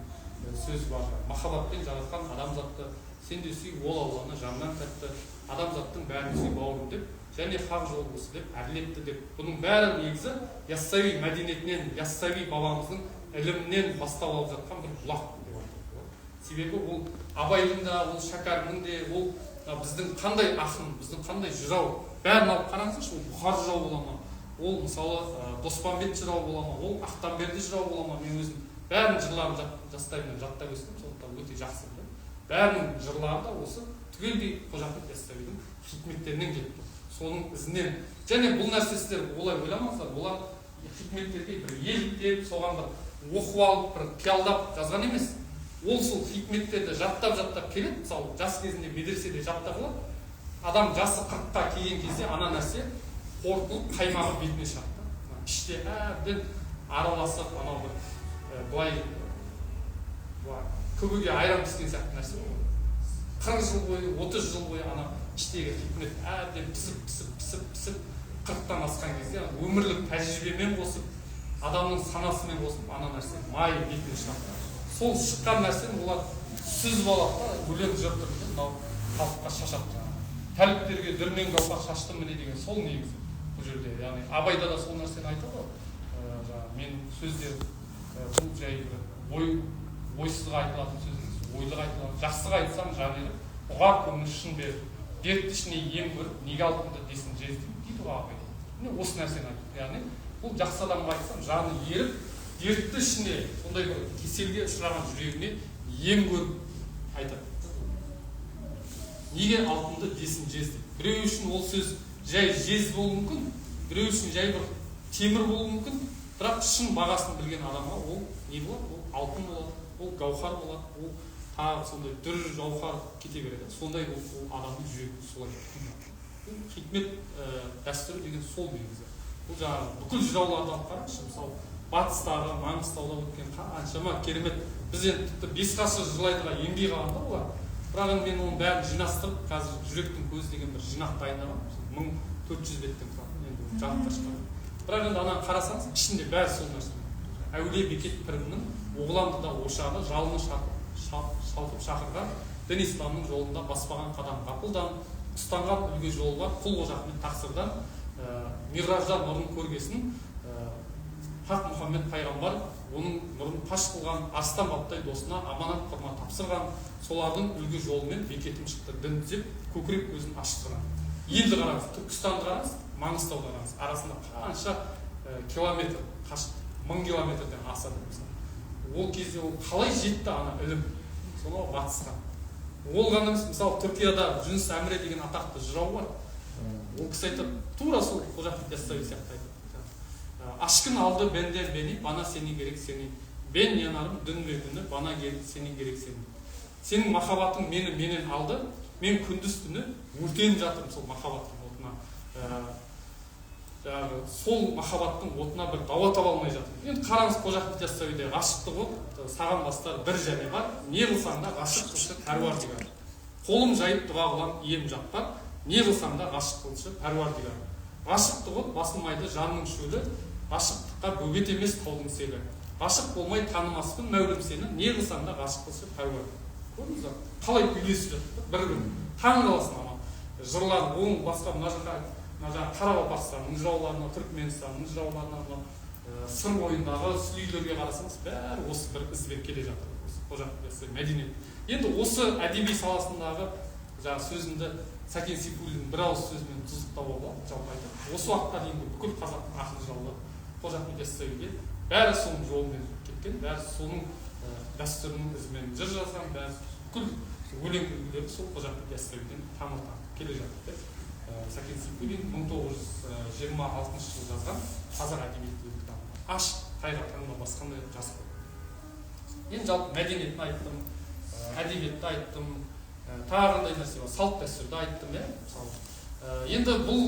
сөз бар. Махаббатпен жаратқан адамзатты сен де сүй, ол Алланы жаннан тәтті, адамзаттың бәрін сүй бауырым деп, және хақ жол осы деп, әділетті деп. Бұның бәрі негізі Яссауи мәдениетінен, Яссауи бабамыздың ілімінен бастау алып жатқан бір бұлақ деп айтады. Себебі ол Абайдың да, ол Шәкәрімнің де, ол біздің қандай ақын, біздің қандай жырау, бәрін алып қараңыздаршы, ол Бұхар жырау бола ма, ол мысалы Доспанбет жырау бола ма, ол Ақтамберді жырау бола ма, мен өзім бәрінің жырларын жастайымнан жаттап өстім, сондықтан өте жақсы білемін. Бәрінің жырлары да осы түгелдей Қожа Ахмет Яссауидің хикметтерінен келіп тұр. Соның ізінен. Және бұл нәрсесіздер олай ойламаңыздар, олар хикметтерге бір еліктеп, соған бір оқып алып, бір қиялдап жазған емес. Ол сол хикметтерді жаттап келеді. Мысалы, жас кезінде медреседе жаттап алады. Адам жасы 40-қа келген кезде ана нәрсе қорқылып қаймағы бетіне шығады. Іште әбден араласып, анау бір былай көбеге айран піскен сияқты нәрсе ғой. 40 жыл бойы, 30 жыл бойы ана іштегі хикмет әбден пісіп 40-тан асқан кезде өмірлік тәжірибемен қосып, адамның санасымен қосып, ана нәрсе май бетіне шығады. Сол шыққан нәрсені олар сүзіп алады да, өлең жыр түрінде мынау халыққа шашады. Тәліптерге дүрмен гауһар шаштым міне деген сол негізі бұл жерде. Яғни Абайда да сол нәрсені айтады. Мен сөздер бұл жай бір ойсызға айтылатын сөзіңіз, ойлық айтылатын, жақсыға айтсам жан еріп, ұғар көңіл шын беріп, дертті ішіне ем көріп, неге алтынды десін жездім дейді ғой Абай. Міне осы нәрсені айтады. Яғни бұл жақсы адамға айтсам жаны еріп, дертті ішіне, сондай бір кеселге ұшыраған жүрегіне ем көріп айтады. Неге алтынды десін жезді? Біреу үшін ол сөз жай жез болуы мүмкін, біреу үшін жай бір темір болуы мүмкін, бірақ шын бағасын білген адамға ол не болады? Ол алтын болады, ол гауһар болады, ол тағы сондай дүр жауһар кете береді. Сондай ол адамның жүрегі солай. Хикмет дәстүрі деген сол негізі. Бұл жаңағы бүкіл жырауларды алып қараңызшы, мысалы батыстағы, Маңғыстауда өткен қаншама керемет, біз енді тіпті 5 ғасыр жырлайтынға енбей қалғанда олар. Бірақ мен оның бәрін жинастырып, қазір жүректің көзі деген бір жинақ дайындаған, 1400 беттен тұратын, енді жарықтар шығады. Бірақ енді ананы қарасаңыз, ішінде бәрі сол нәрсе. Әулие Бекет пірімнің оғландыда ошағы, жалыны шалқып шақырған, дін исламның жолында баспаған қадам қапылдан, ұстанған үлгі жолы бар, құл Қожа Ахмет тақсырдан, миражда нұрын көргесін, Хақ Мұхаммед пайғамбар оның нұрын паш қылған арыстан баптай досына аманат құрма тапсырған, солардың үлгі жолымен Бекетім шықты дін түзеп, көкірек көзін аштырған. Енді қараңыз, Түркістанды қараңыз, Маңғыстауды қараңыз, арасында қанша километр, 1000 километрден асады. Ол кезде ол қалай жетті ана ілім, сонау батысқа. Ол ғана емес, мысалы Түркияда Жүніс Әміре деген атақты жырау бар. Ол кісі айтады, тура сол Қожа Ахмет Яссауи сияқты айтады. Aşkın aldı benden beni, bana seni gerek seni. Ben yanarım dün ve günü, bana gerek seni gerek seni. Senin mahabatın beni aldı, men gündüz günü örtenip жатырмын сол махаббаттың отына. жаңағы сол махаббаттың отына бір дауа таба алмай жатыр. Енді қараңыз, Қожа Ахмет Яссауиде ғашықтығы саған бастар бір және бар, не қылсаң да ғашық қылшы Пәрвардигар. Қолым жайып дұға қылам, ием жатпар, не қылсаң да ғашық қылшы Пәрвардигар. Ғашықтығы басылмайды жанның шөлі, ғашықтыққа бөгет емес таудың селі. Ғашық болмай танымаспын мәулім сені, не қылсаң да ғашық қылшы Пәрвардигар. Көрдіңіз бе? Қалай үйлесіп жатыр бір-бірін. Таң қаласың ана жырлар, оң басқа мына жаққа Қарақалпақстанның жырауларына, Түркменстанның жырауларына, сыр бойындағы сүлейлерге қарасаңыз, бәрі осы бір ізбен келе жатыр. Қожа Ахмет Яссауи мәдениет. Енді осы әдеби саласындағы сөзімді Сәкен Сейфуллин бір ауыз сөзімен тұздықтап болады, жалпы айтып. Осы уақытқа дейінгі бүкіл қазақ ақын жыраулары Қожа Ахмет Яссауиге бәрі соның жолымен кеткен, бәрі соның дәстүрінің ізімен жыр жазған, бәрі бүкіл өлең үлгілері сол Қожа Ахмет Яссауиден тамыр келе жатыр. Сәкен Сейфуллин 1926 жылы жазған қазақ әдебиеті кітабы. Ашық, қайрат таңда басқандай жазып қойды. Енді жалпы мәдениетін айттым, әдебиетті айттым, тағы қандай нәрсе бар, салт дәстүрді айттым, енді бұл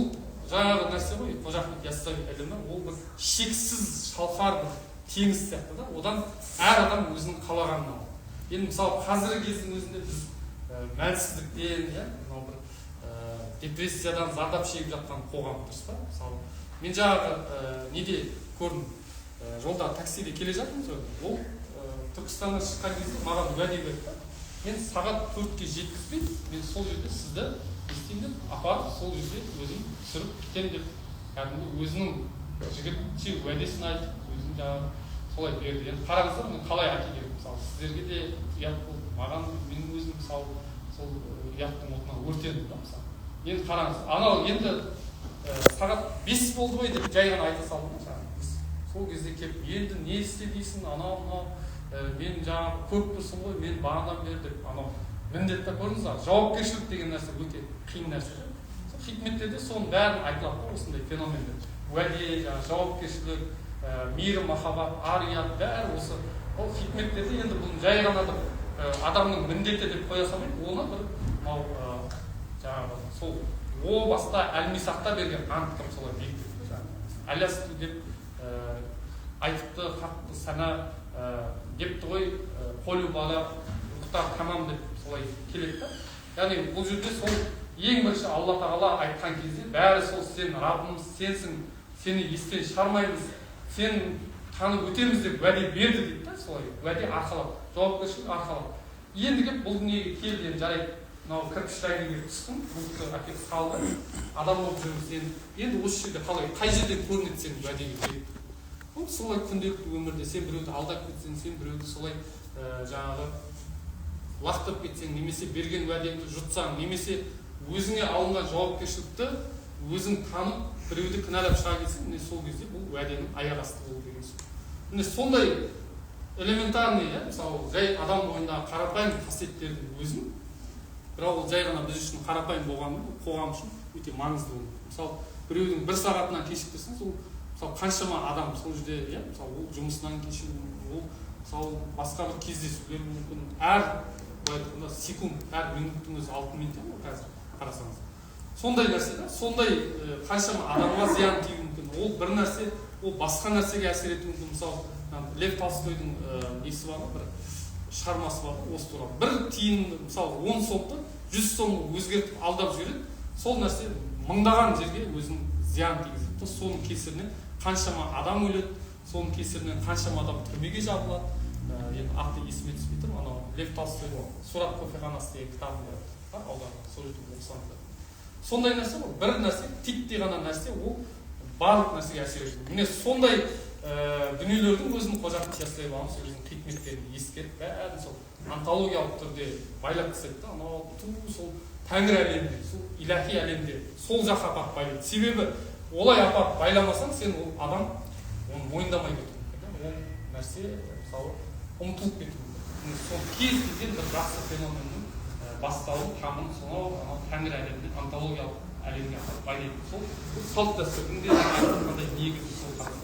жаңағы нәрсе ғой, Қожа Ахмет Яссауи ілімі, ол бір шексіз шалқар бір теңіз сияқты да, одан әр адам өзінің қалағанын алады. Енді мысалы қазіргі кездің өзінде біз мәнсіздіктен, мынау бір депрессиядан зардап шегіп жатқан қоғам, дұрыс па? Мысалы, мен жаңағы неде көрдім, жолда таксиде келе жатырмыз ғой, ол Түркістаннан шыққан кезде маған уәде берді. Мен сағат 4-ке жеткізбей, мен сол жерде сізді естейін деп, апарып сол жерде өзім түсіріп кетемін деп, кәдімгі өзінің жігітше уәдесін айтып, өзім жаңағы солай берді. Енді қараңыздар, мен қалай әке керек, мысалы, сіздерге де ұят болды, маған менің өзім мысалы сол ұяттың отына өртендім да, мысалы. Енді қараңыз, анау енді сағат 5 болды ғой деп жай ғана айта салдым да, сол кезде келіп, енді не істе дейсің, анау мен жаңағы көп тұрсың ғой, мен бағадан бер деп, анау міндетті көрдіңіз, жауапкершілік деген нәрсе өте қиын нәрсе. Хикметтерде соның бәрін айтылады, осындай феномендер. Уәде, жауапкершілік, мейірім, махаббат, ар-ұят, бәрі осы. Ол хикметтерде енді бұл жай ғана бір адамның міндеті деп қоя салмайды, оны бір жаңағы сол о баста Әл-Мисақта берген анттым солай бекітті. Әлясту деп айтыпты, қатты сана депті ғой, қолу бала ұқтар тамам деп солай келеді да. Яғни бұл жерде сол ең бірінші Алла Тағала айтқан кезде бәрі сол сен Раббымыз сенсің, сені естен шығармаймыз, сен танып өтеміз деп уәде берді дейді да, солай уәде арқалап, жауапкершілік арқалап. Енді келіп бұл дүниеге келді, жарайды, мынау кірпіш рәңгіге түстің, бұлтты әкеп салды, адам болып жүрміз. Енді осы жерде қалай, қай жерден көрінеді сен уәдеге береді? Ол солай күнделікті өмірде сен біреуді алдап кетсең, сен біреуді солай жаңағы лақтырып кетсең, немесе берген уәдеңді жұтсаң, немесе өзіңе алынған жауапкершілікті өзің танып, біреуді кінәлап шыға келсең, міне сол кезде бұл уәденің аяқ асты болу деген сөз. Міне сондай элементарный, мысалы, жай адам бойындағы қарапайым қасиеттердің өзін, бірақ ол жай ғана біз үшін қарапайым болғанымен, қоғам үшін өте маңызды болды. Мысалы, біреудің 1 сағатынан кешіктірсеңіз, ол мысалы қаншама адам сол жерде, мысалы, ол жұмысынан кешігуі, ол мысалы басқа бір кездесулер мүмкін, әр секунд, әр минуттың өзі 6 минут ғой қазір қарасаңыз. Сондай нәрсе да, сондай қаншама адамға зиян тиюі мүмкін. Ол бір нәрсе, ол басқа нәрсеге әсер етуі мүмкін. Мысалы, Лев Толстойдың несі бар, бір шығармасы бар, осы туралы. Бір тиын, мысалы, 10 сомды 100 сом өзгертіп алдап жібереді. Сол нәрсе мыңдаған жерге өзінің зиян тигізеді. Соның кесірінен қаншама адам өледі, соның кесірінен қаншама адам түрмеге жабылады. Енді аты есіме түспей тұр, анау Лев Толстойдың Сурат кофеханасы деген кітабында бар, аударма, сол жерде оқысаңыздар. Сондай нәрсе ғой, бір нәрсе, титтей ғана нәрсе, ол барлық нәрсеге әсер етеді. Міне сондай дүниелердің өзін Қожа Ахмет Яссауи ағамыз өзінің хикметтерін ескеріп, бәрін сол антологиялық түрде байлап тастайды да, анау сол тәңір әлемде, сол илахи әлемде сол жаққа апарып байлайды. Себебі олай апарып байламасаң, сен ол адам оны мойындамай кетуі мүмкін. Ол нәрсе мысалы ұмытылып кетуі мүмкін. Сол кез келген бір жақсы феноменнің бастауын, тамын сонау тәңір әлемде, антологиялық әлемге апарып байлайды. Сол салт дәстүрдің де қандай негізі сол қандай.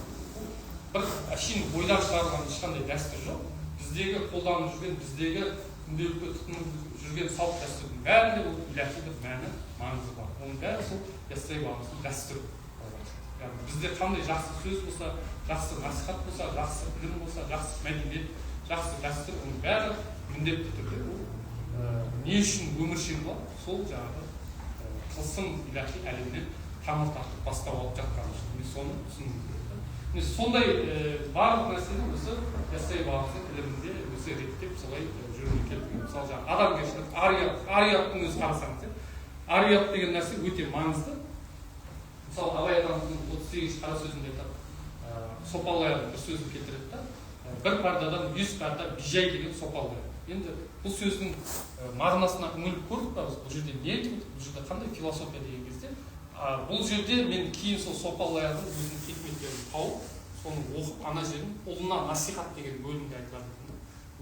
Бір әшейін ойлап шығарылған ешқандай дәстүр жоқ. Біздегі қолданып жүрген, біздегі күнделікті тұтынып жүрген салт дәстүрдің бәрінде ол илахи бір мәні, маңызы бар. Оның бәрі сол Яссауи ағамыздың дәстүрі. яғни бізде қандай жақсы сөз болса, жақсы насихат болса, жақсы білім болса, жақсы мәдениет, жақсы дәстүр, оның бәрі міндетті түрде ол не үшін өміршең болады? Сол жаңағы тылсым илахи әлемнен тамыр тартып бастау алып жатқаны үшін мен соны түсінгім келеді. Міне сондай барлық нәрсені осы яссауи бабамыздың ілімінде өзі реттеп солай жөніне келтірген. Мысалы жаңағы адамгершілік, ар-ұяттың өзі қарасаңыз, ар-ұят деген нәрсе өте маңызды. Мысалы Абай атамыздың 38-ші қара сөзінде айтады, сопал аяғының бір сөзін келтіреді да, бір пардадан 100 парда бижай деген сопал аяқ. Енді бұл сөздің мағынасына үңіліп көрдік па біз, бұл жерде не айтып отыр, бұл жерде қандай философия деген кезде, бұл жерде мен кейін сол сопал аяғының өзінің хикметтерін тауып, соны оқып, ана жерін ұлына насихат деген бөлімде айтылады.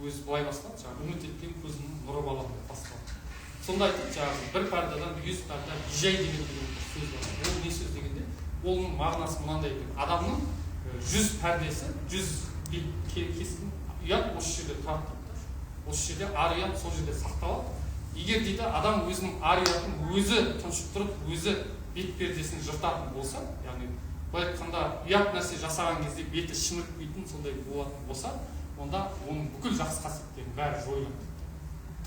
Өзі былай бастады, жаңағы үміт еткен көзінің нұры балам басталады. Сонда айтады, жаңағы бір пардадан 100 парда бижай деген сөз бар. Ол не сөз дегенде, оның мағынасы мынандай екен. Адамның 100 пәрдесі, 100 кескен ұят осы жерде тұрады. Осы жерде ар-ұят сол жерде сақталады. Егер дейді адам өзінің ар-ұятын өзі тұншып тұрып, өзі бет пердесін жыртатын болса, яғни былай айтқанда ұят нәрсе жасаған кезде беті шімірікпейтін сондай болатын болса, онда оның бүкіл жақсы қасиеттерінің бәрі жойылады.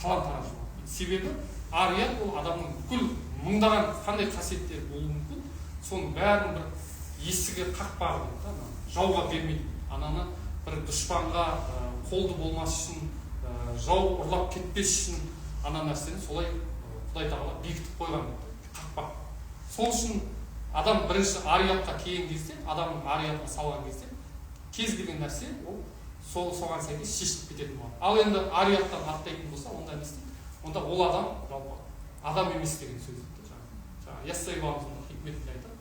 Талан-тараж болады. Себебі ар-ұят ол адамның бүкіл мыңдаған қандай қасиеттері болуы мүмкін, соның бәрін бір есігі қақпағы дейді, жауға бермейді. Ананы бір дұшпанға қолды болмас үшін, жау ұрлап кетпес үшін ана нәрсені солай Құдай тағала бекітіп қойған қақпақ. Сол үшін адам бірінші ар-ұятқа келген кезде, адамның ар-ұятына салған кезде, кез келген нәрсе ол соған сәйкес шешіліп кететін болады. Ал енді ар-ұяттан аттайтын болса, онда не істейді? Онда ол адам жалпы адам емес деген сөз дейді. Жаңағы яссауи бабамыздың хикметінде айтады,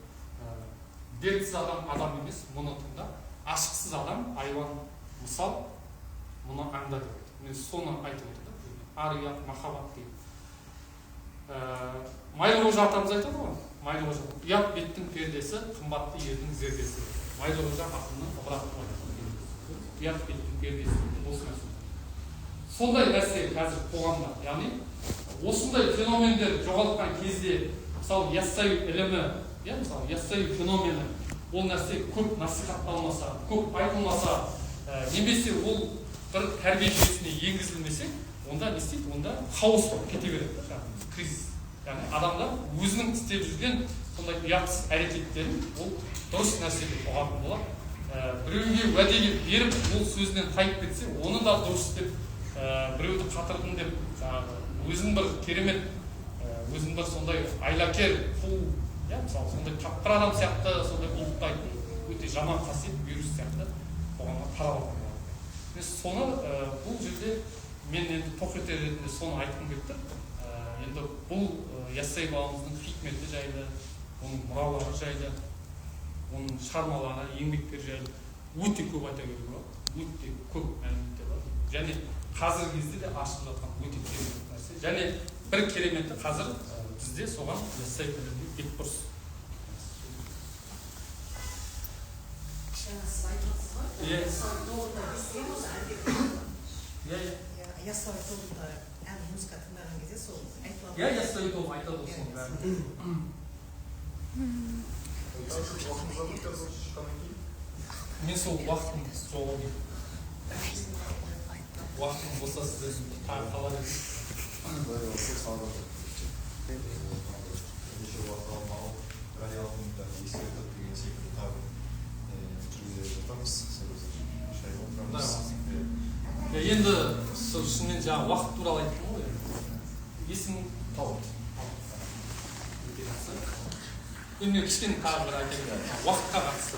дертсіз адам адам емес, мұны тыңда, ашықсыз адам айуан мысал, мұны аңда деп. Мен соны айтып отырды. Ар-ұят, махаббат деген. Майлықожа атамыз айтады ғой. Майлықожа, ұят беттің пердесі, қымбатты ердің зердесі. Майлықожа ақынның ыбыраты. Ұят беттің пердесі осы нәрсе. Сондай нәрсе қазір қоғамда, яғни осындай феномендер жоғалтқан кезде, мысалы яссауи ілімі, мысалы яссауи феномені, ол нәрсе көп насихатталмаса, көп айтылмаса, немесе ол бір тәрбие жүйесіне енгізілмесе, онда не істейді? Онда хаос болып кете береді, кризис. Яғни адамдар өзінің істеп жүрген сондай ұятсыз әрекеттерін ол дұрыс нәрсе деп ұғатын болады. Біреуге уәде беріп, ол сөзінен тайып кетсе, оны да дұрыс деп, біреуді қатырдым деп, өзін бір керемет, өзін бір сондай айлакер, фул, мысалы сондай тапқыр адам сияқты, сондай ұлықтайтын өте жаман қасиет, вирус сияқты қоғамға тарап алған болады. Соны бұл жерде мен енді тоқетер ретінде соны айтқым келіп тұр. Енді бұл яссауи бабамыздың хикметі жайлы, оның мұралары жайлы, оның шығармалары, еңбектері жайлы өте көп айта беруге болады. Өте көп мәліметтер бар. Және қазіргі кезде де ашылып жатқан өте керемет нәрсе. Және бір кереметі қазір бізде соған яссауи ілімде бетбұрыс. Сіз айтыватсыз ғой? Яссауи тобында естігенбіз әлде? Яссауи тобында ән музыка тыңдаған кезде сол айтылады. Яссауи тобы айтады соның бәрін. Мен сол уақытым жоғы деймін. Уақытым болса сіздер тағы қалар едім. Енді шынымен жаңа уақыт туралы айттым ғой. Есім тауып. Енді мен кішкене тағы бір айта кетейін. Уақытқа қатысты.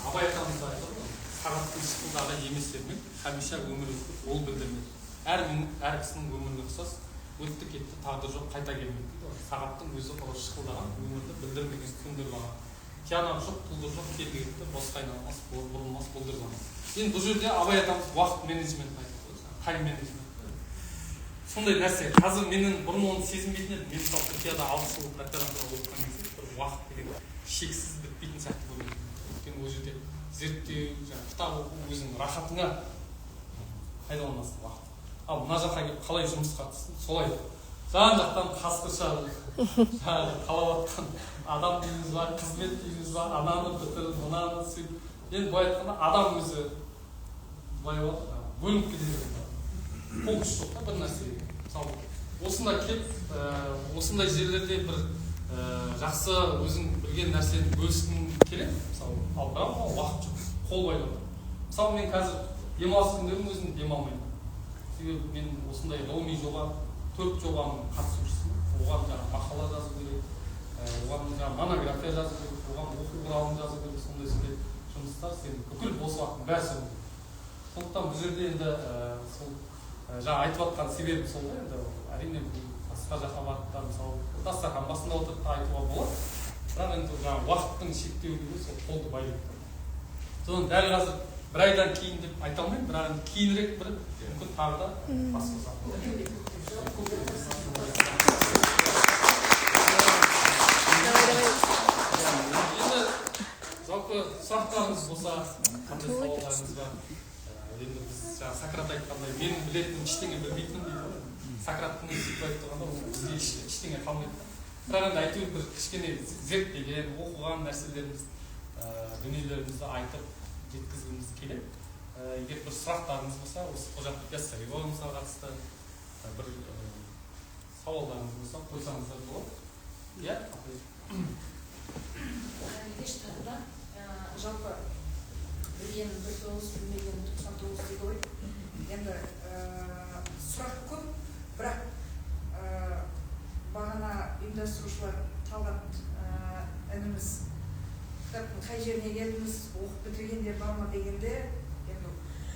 Абай атамыз айтады ғой, сағаттың шықылдағы емес ермек, хәмиша өмір өтті, ол білдірмек. Әр минут, әр кісінің өміріне ұқсас, өтті кетті, тағдыр жоқ, қайта келмек. Сағаттың өзі шықылдаған, өмірді білдірмеген күндер бар. Тиянақ жоқ, тұлдыр жоқ, келді кетті, босқа айналмас, бұрылмас, бұлдырмас. Енді бұл жерде Абай атамыз уақыт менеджментін айтады, тайм менеджмент. Сондай нәрсе, қазір менің бұрын оны сезінбейтін едім. Мен мысалы Түркияда 6 жыл докторантура оқыған кезде бір уақыт деген шексіз бітпейтін сияқты көрінеді. Өйткені ол жерде зерттеу, кітап оқу, өзіңнің рахатыңа пайдаланасың уақыт. Ал мына жаққа келіп қалай жұмысқа түстің, солай жан жақтан қасқырша жаңағы қалап жатқан адам дейміз ба, қызмет дейміз ба, ананы бітір, мынаны сөйтіп. Енді былай айтқанда адам өзі былай бөлініп кетеді. Қол күш жоқ та бір нәрсеге. Мысалы, осында келіп, осындай жерлерде бір жақсы өзің білген нәрсені бөліскің келеді. Мысалы, ал бірақ уақыт жоқ, қол байлап. Мысалы, мен қазір демалыс күндердің өзін демалмаймын. Себебі мен осындай ғылыми жоба, 4 жобаның қатысушысымын. Оған жаңағы мақала жазу керек, оған жаңағы монография жазу керек, оған оқу құралын жазу керек, сондай жұмыстар сенің бүкіл бос уақытың бәрі соның. Сондықтан бұл жерде енді сол жаңа айтып жатқан себебі сол да, енді әрине басқа жаққа барып та мысалы дастархан басында отырып та айтуға болады. Бірақ енді жаңағы уақыттың шектеулігі сол қолды байлайды. Содан дәл қазір бір айдан кейін деп айта алмаймын, бірақ енді кейінірек бір мүмкін тағы да басқасы. Енді жалпы сұрақтарыңыз болса, қандай сауалдарыңыз бар? Енді біз жаңа Сократ айтқандай, мен білетін ештеңе білмейтінмін дейді. Сократтың сөйтіп айтып тұрғанда ол бізге ештеңе қалмайды. Бірақ енді әйтеуір бір кішкене зерттеген, оқыған нәрселеріміз, дүниелерімізді айтып жеткізгіміз келеді. Егер бір сұрақтарыңыз болса, осы Қожа Яссауиға қатысты бір сауалдарыңыз болса, қойсаңыздар болады. Иә? Еш тағы жалпы білген 19, білмеген 99 дейді ғой. Енді сұрақ көп, бірақ бағана ұйымдастырушылар Талғат ініміз кітаптың қай жеріне келдіңіз, оқып бітіргендер бар ма дегенде, енді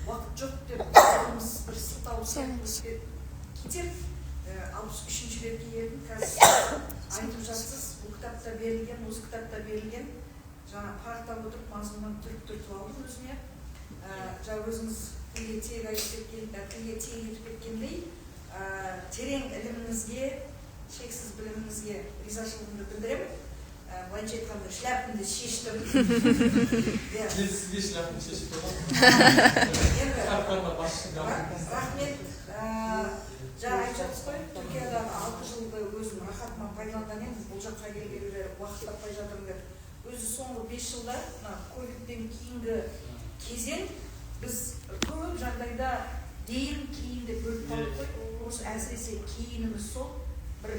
уақыт жоқ деп бір сылтау сияқты кетер. 63-ші ретке келдім, қазір айтып жатсыз, бұл кітапта берілген, осы кітапта берілген, жаңа парақтап отырып, мазмұнын түртіп алдым өзіме. Жаңа өзіңіз тілге тиек етіп кеткендей, терең іліміңізге, шексіз біліміңізге ризашылығымды білдіремін. Былайша айтқанда шляпымды шештім. Сізге шляпын шешіп тұрған. Рахмет. Жаңа айтып жатсыз ғой, Түркиядағы 6 жылды өзім рахатыма пайдаланған, бұл жаққа келгенде уақыт таппай жатырмын деп. Өзі соңғы 5 жылда ковидтен кейінгі кезең біз көп жағдайда кейін деп бөліп қалып қой. Осы әсіресе кейініміз сол бір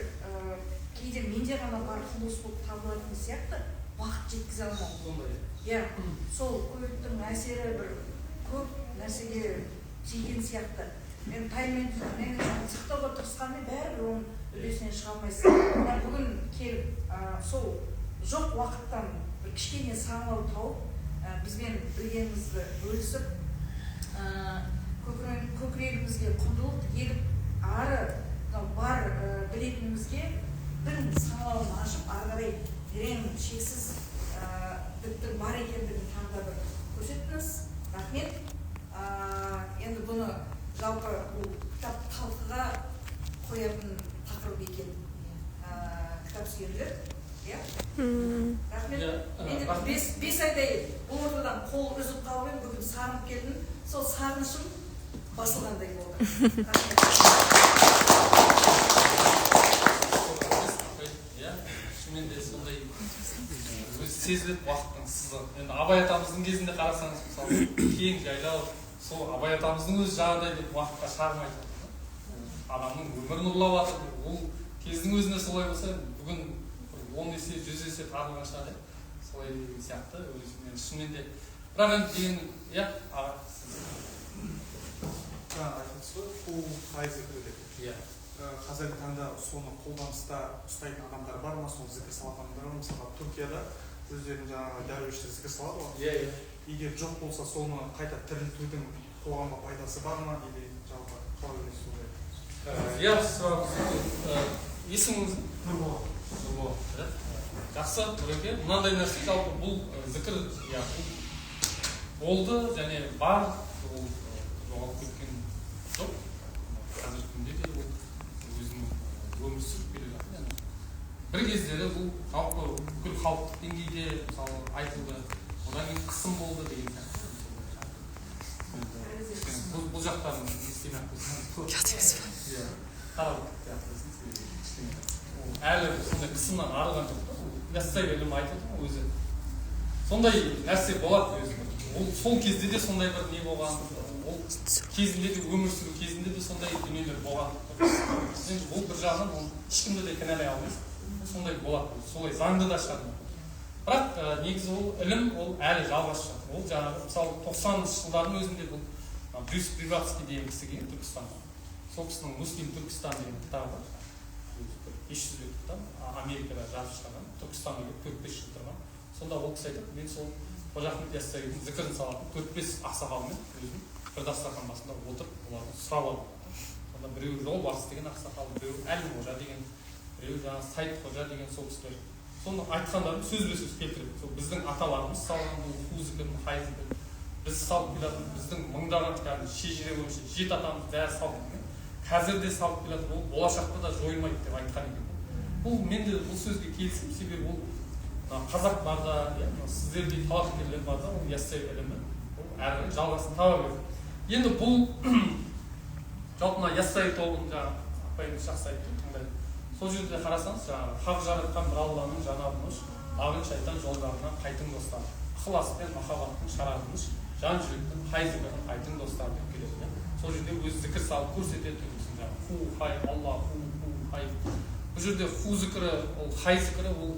кейде менде ғана бар құбылыс болып табылатын сияқты уақыт жеткізе алмау. Иә, сол ковидтің әсері бір көп нәрсеге тиген сияқты. Мен тайм-менеджментті сақтауға тырысқанмен бәрібір оның үлесінен шыға алмайсың. Бүгін келіп сол жоқ уақыттан бір кішкене саңылау тауып, бізбен білгенімізді бөлісіп, көкірегімізге құндылық егіп ары бар білетінімізге бір саңылауын ашып, ары қарай терең шексіз бүттің бар екендігін тағы да бір көрсеттіңіз. Рахмет. Енді бұны жалпы бұл кітап талқыға қоятын тақырып екен. Кітап сүйерлер. Рахмет. Енді 5 айдай бұл ортадан қол үзіп қалып едім, бүгін сағынып келдім. Сол сағынышым басылғандай болды. Шынымен де сондай сезіліп уақыттың сызығы. Енді Абай атамыздың кезінде қарасаңыз, мысалы, кең жайлау, сол Абай атамыздың өзі жағдай деп уақытқа шығармайды. Адамның өмірін ұрлап жатыр. Ол кездің өзіне солай болса, бүгін 10 есе, 100 есе табылған шығар. Солай сияқты өзімен шынымен де. Бірақ енді деген, иә, аға. Айтыңыз ғой, қол қалай зікір деп. Иә. Қазіргі таңда соны қолданыста ұстайтын адамдар бар ма, соны зікір салатын адамдар бар ма? Мысалға Түркияда өздерінің жаңағы дәруіштер зікір салады ғой. Иә. Егер жоқ болса, соны қайта тірілтудің қоғамға пайдасы бар ма, или жалпы қалай ойлайсыз солай? Иә, сұрағыңыз. Есіміңіз? Нұрбол. Жақсы, Нұреке. Мынандай нәрсе, жалпы бұл зікір болды және бар, ол жоғалып кеткен жоқ. Қазіргі күнде де ол өзінің өмір сүріп келе жатыр. Бір кездері бұл жалпы бүкіл халықтық деңгейде мысалы айтылды, одан кейін қысым болды деген сияқты. Бұл жақтан істемей-ақ қойсаңыз. Қарап әлі сондай қысымнан арылған жоқ та. Яссауи ілімі айтып отыр ғой өзі. Сондай нәрсе болады өзі. Ол сол кезде де сондай бір не болған, ол кезінде де өмір сүру кезінде де сондай дүниелер болған. Енді бұл бір жағынан ол ешкімді де кінәлай алмайсыз. Сондай болады, солай заңды да шығады. Бірақ негізі ол ілім ол әлі жалғасып жатыр. Ол жаңағы мысалы 90-шы жылдардың өзінде бұл Брюс Приватский деген кісі келген Түркістанға. Сол кісінің Муслим Түркістан деген кітабы бар. 500 кітап Америкада жазып шығарған. Түркістанға келіп 4-5 жыл тұрған. Сонда ол кісі айтады, мен сол Қожа Ахмет Яссауидің зікірін салатын 4-5 ақсақалмен өзім бір дастархан басында отырып оларды сұрап алдым. Сонда біреуі Жолбарыс деген ақсақал, біреуі Әлім Қожа деген, біреуі жаңағы Сайт Қожа деген сол кісілер. Соны айтқандарын сөзбе-сөз келтіреді. Сол біздің аталарымыз салған бұл ху зікірін, хай зікірін біз салып келатын, біздің мыңдаған шежіре бойынша 7 атамыз бәрі салып келген. Қазір де салып келеді, ол болашақта да жойылмайды деп айтқан екен. Бұл мен де бұл сөзге келісемін, себебі ол қазақ барда, сіздердей талапкерлер барда, ол Яссауи ілімі ол әрі жалғасын таба береді. Енді бұл жалпы мына Яссауи тобын жаңағы апайымыз жақсы айтты, тыңдайды. Сол жерде қарасаңыз, жаңағы хақ жаратқан бір Алланың жанабыныш, ағын шайтан жолдарына қайтың достар. Ықылас пен махаббаттың шарабыныш, жан жүректің қай зікірін айтың достар деп келеді. Сол жерде өзі зікір салып көрсетеді. Ху, хай, Алла, ху, хай. Бұл жерде ху зікірі, ол хай зікірі, ол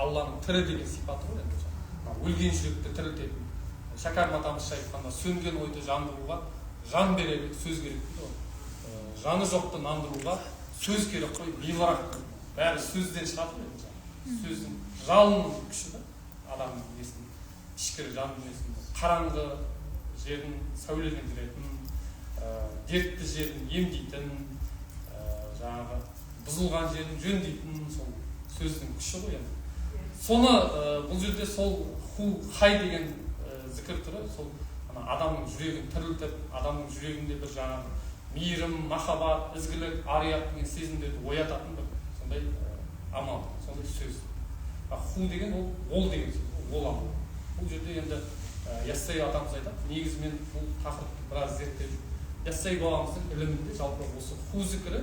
Алланың тірі деген сипаты ғой. Өлген жүректі тірілтеді. Шәкәрім атамызша айтқанда, сөнген ойды жандыруға жан берерлік сөз керек дейді. Жаны жоқты нандыруға сөз керек қой, бейбарақ. Бәрі сөзден шығады ғой. Сөздің жалын күші да адамның несін, ішкі жан дүниесін қараңғы жерін сәулелендіретін, дертті жерін емдейтін, жаңағы бұзылған жерін жөндейтін сол сөздің күші ғой енді. Соны бұл жерде сол ху хай деген зікір түрі сол адамның жүрегін тірілтіп, адамның жүрегінде бір жаңағы мейірім, махаббат, ізгілік, арият деген сезімдерді оятатын бір сондай амал, сондай сөз. Ху деген ол деген сөз, ол амал. Бұл жерде енді Яссауи атамыз айтады, негізі мен бұл тақырыпты біраз зерттеп жүрмін. Яссауи бабамыздың ілімінде жалпы осы ху зікірі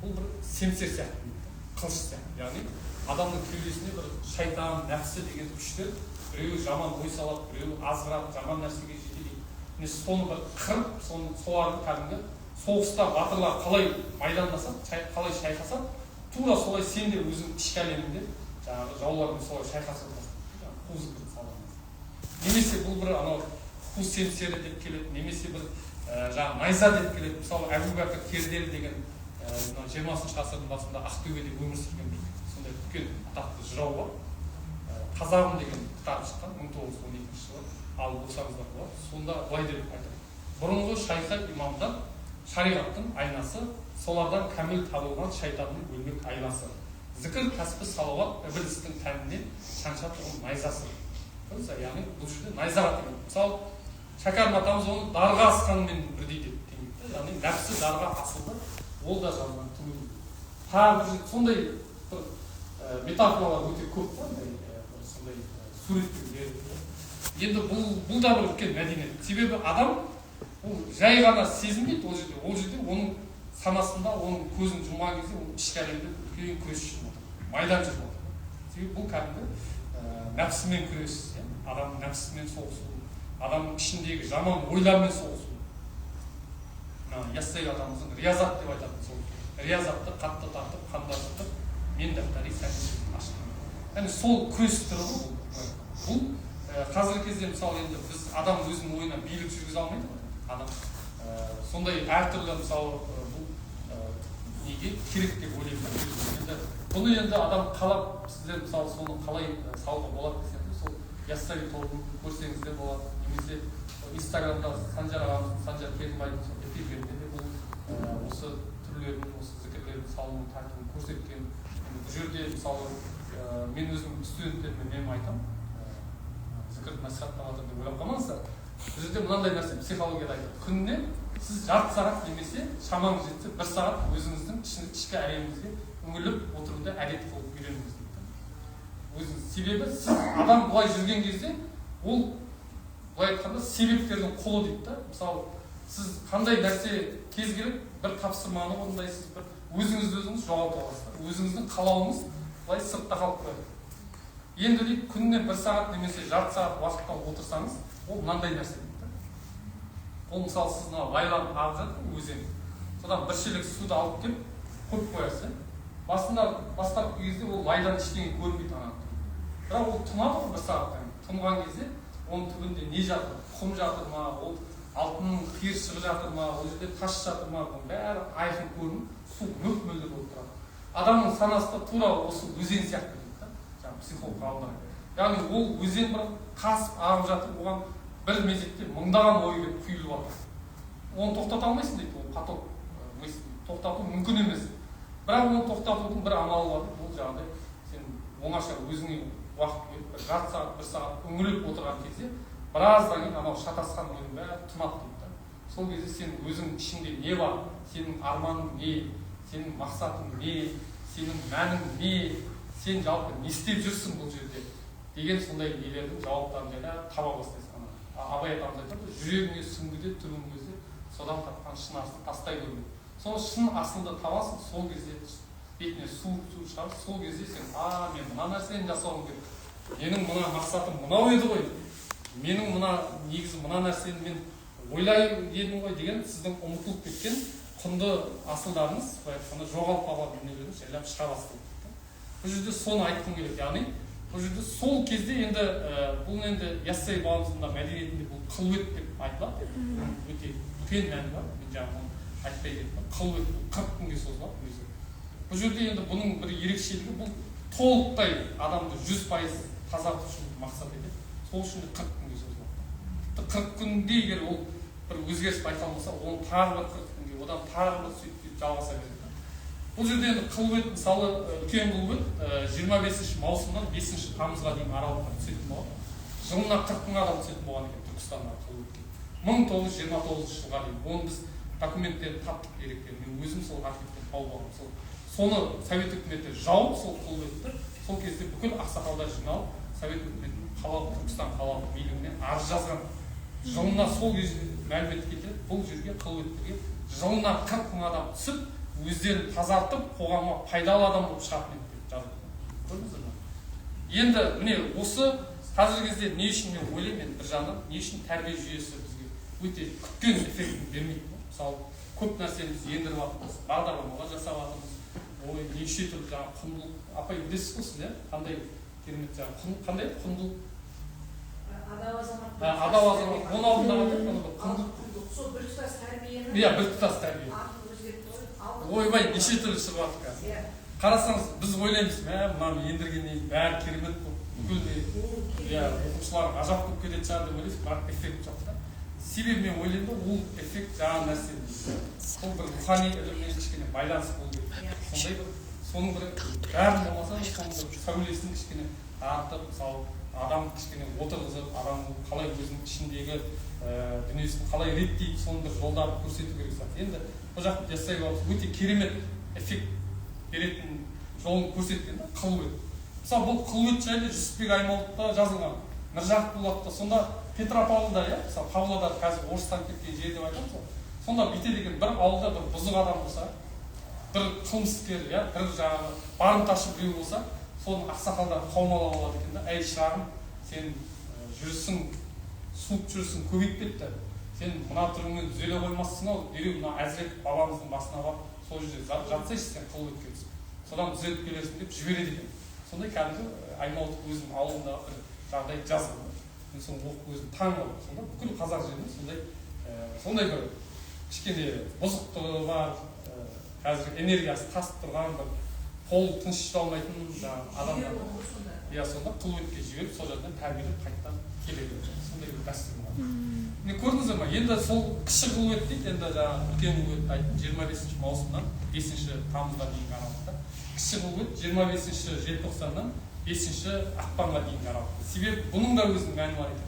бұл бір семсер сияқты, қылыш сияқты. Яғни адамның кеудесіне бір шайтан, нәпсі деген күштер, біреуі жаман ой салады, біреуі азғырады, жаман нәрсеге жетелейді. Соны бір қырып, солардың кәдімгі соғыста батырлар қалай майдандасады, қалай шайқасады, тура солай сен де өзің ішкі әлеміңде жаңағы жаулармен солай шайқасып отырасың. Ху зікірін саламыз. Немесе бұл бір анау ху семсері деп келеді, немесе бір жаңағы найза деп келеді. Мысалы Әбу Бәкір Кердері деген 20-шы ғасырдың басында Ақтөбеде өмір сүрген бір сондай үлкен атақты жырау бар. Қазағым деген кітап шыққан 1912 жылы, алып оқысаңыздар болады. Сонда былай деп айтады. Бұрынғы шайхы имамдан шариғаттың айнасы, солардан кәміл табылған шайтанның өлмек айласы. Зікір кәсіпі салауат ібілістің тәнінен шанша тұрған найзасы. Яғни бұл жерде найзаға деген. Мысалы, Шәкәрім атамыз оны дарға асқанымен бірдей деп. Яғни нәпсі дарға асылды, ол да жағынан түңілді. Тағы сондай бір метафоралар өте көп қой, сондай суреттер береді. Енді бұл да бір үлкен мәдениет. Себебі адам ол жай ғана сезінбейді ол жерде оның санасында, оның көзін жұмған кезде ол ішкі әлемде үлкен күрес жүріп отыр, майдан жүріп отыр. Себебі бұл кәдімгі нәпсімен күрес, адамның нәпсімен соғысу, адамның ішіндегі жаман ойлармен соғысу. Яссауи атамыздың риязат деп айтатын сол. Риязатты қатты тартып, қанда жұтып, мен дәптәри сәтін ашқан. Яғни сол күрес түрі ғой бұл. Қазіргі кезде мысалы енді біз адам өзінің ойына билік жүргізе алмайды ғой. Адам сондай әртүрлі мысалы бұл неге керек деп ойлаймын. Бұны енді адам қалап, сіздер мысалы соны қалай салуға болады десеңіз, сол Яссауи тобын көрсеңіздер болады. Немесе Инстаграмда Санжар ағамыздың, Санжар Керімбайдың эфирлерінде де бұл осы түрлерін, осы зікірлерін салуын, тәртібін көрсеткен. Бұл жерде мысалы мен өзім студенттеріме мен айтамын, зікірді насихаттап жатыр деп ойлап қалмаңыздар. Бұл жерде мынандай нәрсе психологияда айтады. Күніне сіз жарты сағат немесе шамаңыз жетсе 1 сағат өзіңіздің ішкі әлеміңізге үңіліп отыруды әдет қылып үйреніңіз дейді. Себебі сіз адам бұлай жүрген кезде ол былай айтқанда себептердің құлы дейді да. Мысалы сіз қандай нәрсе кез келіп бір тапсырманы орындайсыз, бір өзіңіз жоғалтып аласыздар. Өзіңіздің қалауыңыз былай сыртта қалып қояды. Енді дейді, күніне 1 сағат немесе жарты сағат уақытта отырсаңыз, ол мынандай нәрсе дейді. Ол мысалы сіз лайланып ағып жатыр өзен. Содан бір шелек суды алып келіп қойып қоясыз. Бастапқы кезде ол лайдан ештеңе көрінбейді ана. Бірақ ол тұнады ғой 1 сағаттан. Тұнған кезде оның түбінде не жатыр? Құм жатыр ма? Ол алтынның қиыршығы жатыр ма? Ол жерде тас жатыр ма? Бәрі айқын көрініп, су мөлт-мөлдір болып тұрады. Адамның санасы да тура осы өзен сияқты дейді да. Жаңағы психолог ғалымдар. Яғни ол өзен бір тасып ағып жатыр, оған бір мезетте мыңдаған ой келіп құйылып жатыр. Оны тоқтата алмайсың дейді, ол поток тоқтату мүмкін емес. Бірақ оны тоқтатудың бір амалы бар. Ол жаңағыдай сен оңаша өзіңе уақыт беріп, жарты сағат, 1 сағат үңіліп отырған кезде біраздан кейін анау шатасқан ойың бәрі тынады дейді да. Сол кезде сен өзің ішіңде не бар, сенің арманың не, сенің мақсатың не, сенің мәнің не, сен жалпы не істеп жүрсің бұл жерде деген сондай нелердің жауаптарын жайлап таба бастайсың. Абай атамыз айтады, жүрегіңе сүңгіде түбің көзде, содан тапқан шын асылды тастай көрме. Сол шын асылды табасың, сол кезде бетіне су шығар, сол кезде сен, мен мына нәрсені жасауым керек. Менің мына мақсатым мынау еді ғой. Менің мына негізі мына нәрсені мен ойлай едім ғой деген сіздің ұмытылып кеткен құнды асылдарыңыз, жоғалып қалған дүниелеріңіз жайлап шыға бастайды. Бұл жерде соны айтқым келеді. Яғни бұл жерде сол кезде енді бұл енді Яссауи бабамыздың мәдениетінде бұл қылует деп айтылады. Өте үлкен мәні бар. Мен жаңағы айтпай кеттім. Қылует 40 күнге созылады өзі. Бұл жерде енді бұның бір ерекшелігі бұл толықтай адамды 100% тазарту үшін мақсат етеді. Сол үшін 40 күнге созылады. 40 күнде егер ол бір өзгеріс байқалмаса, оны тағы бір 40 күнге, одан тағы бір сөйтіп жалғаса береді. Бұл жерде енді қылует, мысалы үлкен қылует 25 маусымнан 5 тамызға дейін аралықта түсетін болады. Жылына 40 мың адам түсетін болған екен Түркістандағы қылуетке. 1929 жылға дейін. Оны біз документтерді таптық деректерін. Мен өзім сол архивтен тауып алғам. Соны Совет үкіметі жауып, сол қылуетті, сол кезде бүкіл ақсақалдар жиналып, Совет үкіметінің Түркістан қалалық билігіне арыз жазған. Жылына сол кезде мәлімет кетеді, бұл жерге қылуеттерге жылына 40 мың адам түсіп, өздерін тазартып, қоғамға пайдалы адам болып шығатын еді деп жазып. Көрдіңіздер ме? Енді міне осы қазіргі кезде не үшін мен ойлаймын, бір жағынан не үшін тәрбие жүйесі бізге өте күткен эффектін бермейді. Мысалы, көп нәрсені біз ендіріп жатырмыз, бағдарламалар жасап жатырмыз. Ой, неше түрлі жаңағы құндылық, апай білесіз ғой сіз, қандай керемет жаңағы қандай құндылық? Адал азамат. Оның алдында құндылық. Сол біртұтас тәрбиені. Иә, біртұтас тәрбие. Ойбай, неше түрлі шығып жатыр қазір. Қарасаңыз, біз ойлаймыз, мынаны ендіргеннен бәрі керемет болып, бүкіл оқушылар ғажап болып кететін шығар деп ойлайсыз, бірақ эффект жоқ та. Себебі мен ойлаймын, ол эффект жаңа нәрсе. Сол бір рухани іліммен кішкене байланыс болу керек. Сондай бір, соның бір бәрін болмаса, соның бір сәулесін кішкене артып, мысалы, адам кішкене отырғызып, адамның қалай өзінің ішіндегі дүниесін қалай реттейді, соның бір жолдарын көрсету керек сияқты. Енді бұл жақта Яссауи бабамыз өте керемет эффект беретін жолын көрсеткен да, қылует. Мысалы, бұл қылует жайлы Жүсіпбек Аймауытта жазылған. Міржақып Дулатта, сонда Петропавлда, мысалы, Павлодар қазір орыстан кеткен жер деп айтамыз ғой. Сонда бүйтеді екен, бір ауылда бір бұзық адам болса, бір қылмыскер, бір жаңағы барымташы біреу болса, соның ақсақалдар қаумалап алады екен да, әй шырағым, сен жүрісің, суық жүрісің көбейіп кетті. Сен мына түріңмен түзеле қоймассың ау, дереу мына Әзірет бабамыздың басына барып, сол жерде жатсайшы, сен қылып өткенсің. Содан түзеліп келерсің деп жібереді екен. Сондай кәдімгі Аймауыт өзінің ауылындағы бір жағдай жазылды. Мен соны оқып өзім таң қалдым. Сонда бүкіл қазақ жерінде сондай бір кішкене бұзықтығы бар, қазір энергиясы тасып тұрған бір қол тыныш ұста алмайтын адамдар. Сонда қылуетке жіберіп, сол жерден тәрбиелеп қайтадан келеді. Сондай бір дәстүр бар. Міне көрдіңіздер ма? Енді сол кіші қылует дейді, енді жаңағы үлкен қылует айттым 25 маусымнан 5 тамызға дейінгі аралықта. Кіші қылует 25 желтоқсаннан 5 ақпанға дейінгі аралықта. Себебі бұның да өзінің мәні бар екен.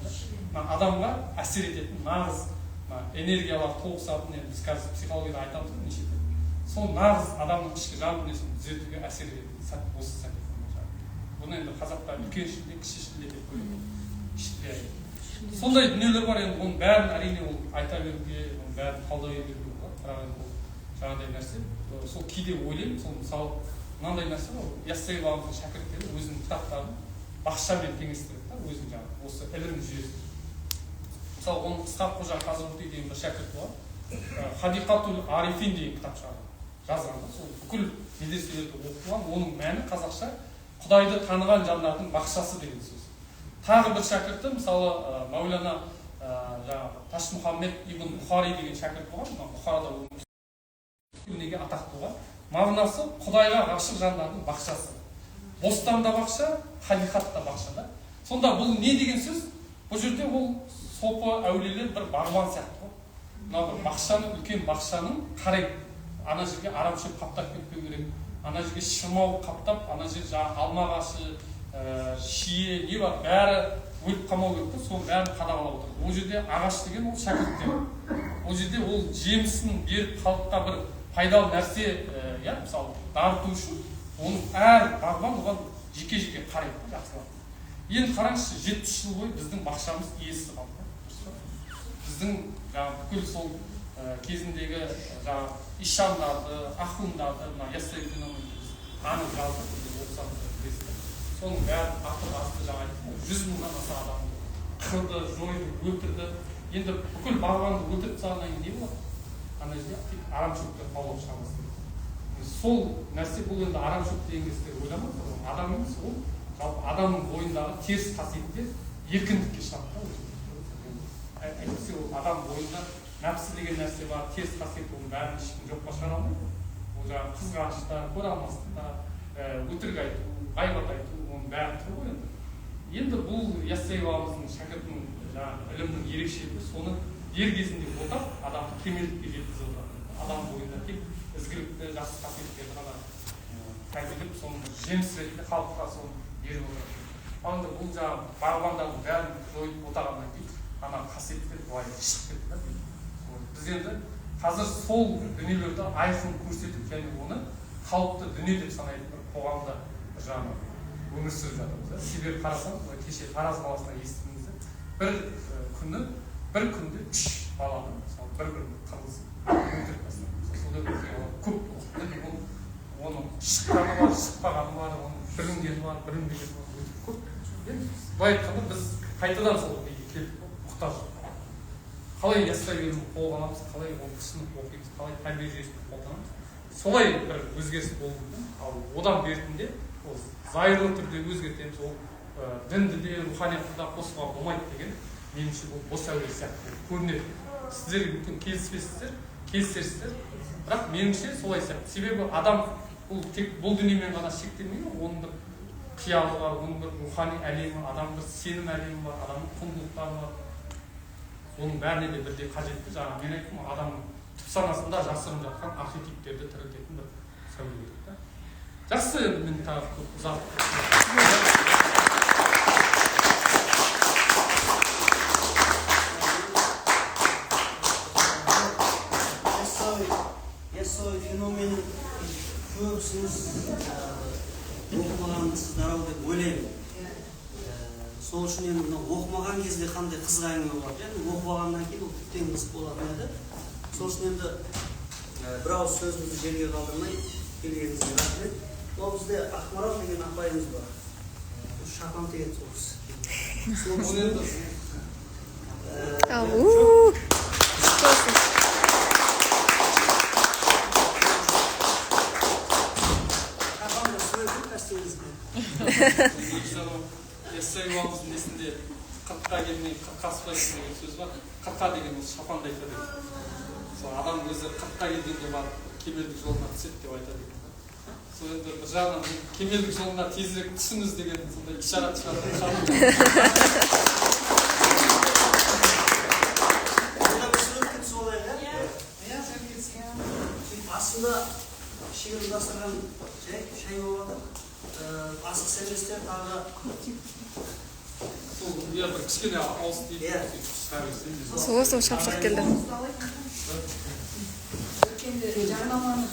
Адамға әсер ететін нағыз энергиялар тоғысатын, енді біз қазір психологияда айтамыз ғой неше түрлі. Сол нағыз адамның ішкі жан дүниесін түзетуге әсер ететін сәт осы сәт. Бұны енді қазақта үлкен шілде, кіші шілде деп қояды. Сондай дүниелер бар, енді оның бәрін әрине ол айта беруге, оның бәрін талдай беруге болады. Бірақ енді жаңағыдай нәрсе. Сол кейде ойлаймын, сол мысалы мынандай нәрсе ғой, Яссауи бабамыздың шәкірттері өзінің кітаптарын бақшамен теңестіреді да, өзінің жаңағы осы ілім жүйесін. Мысалы оның Ысқақ қожа Қазығұрти деген бір шәкірт болады, Хадиқатул Арифин деген кітап жазған да, сол бүкіл медреселерде оқылған, оның мәні қазақша Құдайды таныған жандардың бақшасы деген сөз. Тағы бір шәкірті, мысалы Мәулана жаңағы Ташмұхаммед ибн Бұхари деген шәкірт болған, Бұхарада неге атақты болған. Мағынасы Құдайға ғашық жандардың бақшасы. Бостан да бақша, халихат та бақша да. Сонда бұл не деген сөз? Бұл жерде ол сопы әулиелер бір бағбан сияқты ғой. Мына бір бақшаның, үлкен бақшаның қарай ана жерге арамшөп қаптап кетпеу керек. Ана жерге шырмау қаптап, ана жер жаңағы алма ағашы, шие, не бар, бәрі өліп қалмау керек та, соның бәрін қадағалап отыр. Ол жерде ағаш деген ол шәкірттер. Ол жерде ол жемісін беріп халыққа бір пайдалы нәрсе, мысалы дарыту үшін, оның әр бағбан оған жеке-жеке қарайды, жақсылап. Енді қараңызшы, 70 жыл бойы біздің бақшамыз иесіз қалды. Біздің бүкіл сол кезіндегі ишандарды, ахундарды, Яссауи феномендерін анық жаздық, оқысаңыздар білесіздер. Соның бәрін асты жаңағы 100 мыңнан аса адам қырды, жойды, өлтірді. Енді бүкіл бағбанды өлтіріп тастағаннан кейін не болады? Ана жерде арамшөптер қаулап шығамыз. Сол нәрсе бұл енді арамшөп деген кезде ойламайды, адам емес, ол жалпы адамның бойындағы теріс қасиеттер еркіндікке шығады да. Әйтпесе ол адам бойында нәпсі деген нәрсе бар, теріс қасиет, оның бәрін ешкім жоққа шығара алмайды. Ол жаңағы қызғаныштар, көре алмастықтар, өтірік айту, ғайбат айту, оның бәрі тұр ғой енді. Енді бұл Яссауи бабамыздың шәкіртінің жаңағы ілімнің ерекшелігі соны дер кезінде отап, адамды кемелдікке жеткізіп отыр. Адам бойында тек ізгілікті, жақсы қасиеттерді ғана тәрбиелеп, соның жеміс ретінде халыққа соны беріп отыр. Ал енді бұл жаңағы бағбандардың бәрін жойып отағаннан кейін ана қасиеттер былай шығып кетті да. Біз енді қазір сол дүниелерді айқын көрсетіп, және оны қалыпты дүние деп санайтын бір қоғамда бір жағынан өмір сүріп жатырмыз. Себебі қарасаңыз, кеше Тараз қаласынан естідіңіздер, бір күнде 3 баланы мысалы бір-бірін қырғызып өлтіріп тастады. Содан көп оның шыққаны бар, шықпағаны бар, оның білінгені бар, білінбегені бар, өте көп. Былай айтқанда біз қайтадан сол неге келдік, мұқтаж. Қалай Яссауиді қолға аламыз, қалай оны түсініп оқимыз, қалай тәрбие жүйесін қолданамыз, солай бір өзгеріс болды. Ал одан бертінде ол зайырлы түрде өзгертеміз, ол дінді де, руханиятты да қосуға болмайды деген меніңше бұл бос әуре сияқты көрінеді. Сіздер мүмкін келісерсіздер, бірақ меніңше солай сияқты. Себебі адам бұл тек бұл дүниемен ғана шектелмейді, оның бір қиялы бар, оның бір рухани әлемі, адамның бір сенім әлемі бар, адамның құндылықтары бар. Оның бәріне де бірдей қажетті, жаңа мен айттым, адамның түп санасында жасырынып жатқан архетиптерді тірілтетін бір сәуле керек. Жақсы, мен тағы көп ұзақ. Яссауи феноменін көбісіңіз оқымағансыздар деп ойлаймын. Сол үшін енді оқымаған кезде қандай қызық әңгіме болады. Енді оқып алғаннан кейін ол тіптен қызық болатын еді. Сол үшін енді бір ауыз сөзімізді жерге қалдырмай келгеніңізге рахмет. Ол бізде Ақмарал деген апайымыз бар. Шапан деген сол кісі. Яссауи бабамыздың есінде 40-қа келмей 40-қа аспайсың деген сөз бар. 40-қа деген ол шапандай айтады. Сол адам өзі 40-қа келгенде барып кемелдік жолына түседі деп айтады. Сол енді бір жағынан кемелдік жолына тезірек түсіңіз деген сондай ишарат шығарады. Астында шегірін дастырған шай болып жатыр. Асық сервистер тағы сол бір кішкене ауыз дейді. Осы шапшақ келді. Жарнаманы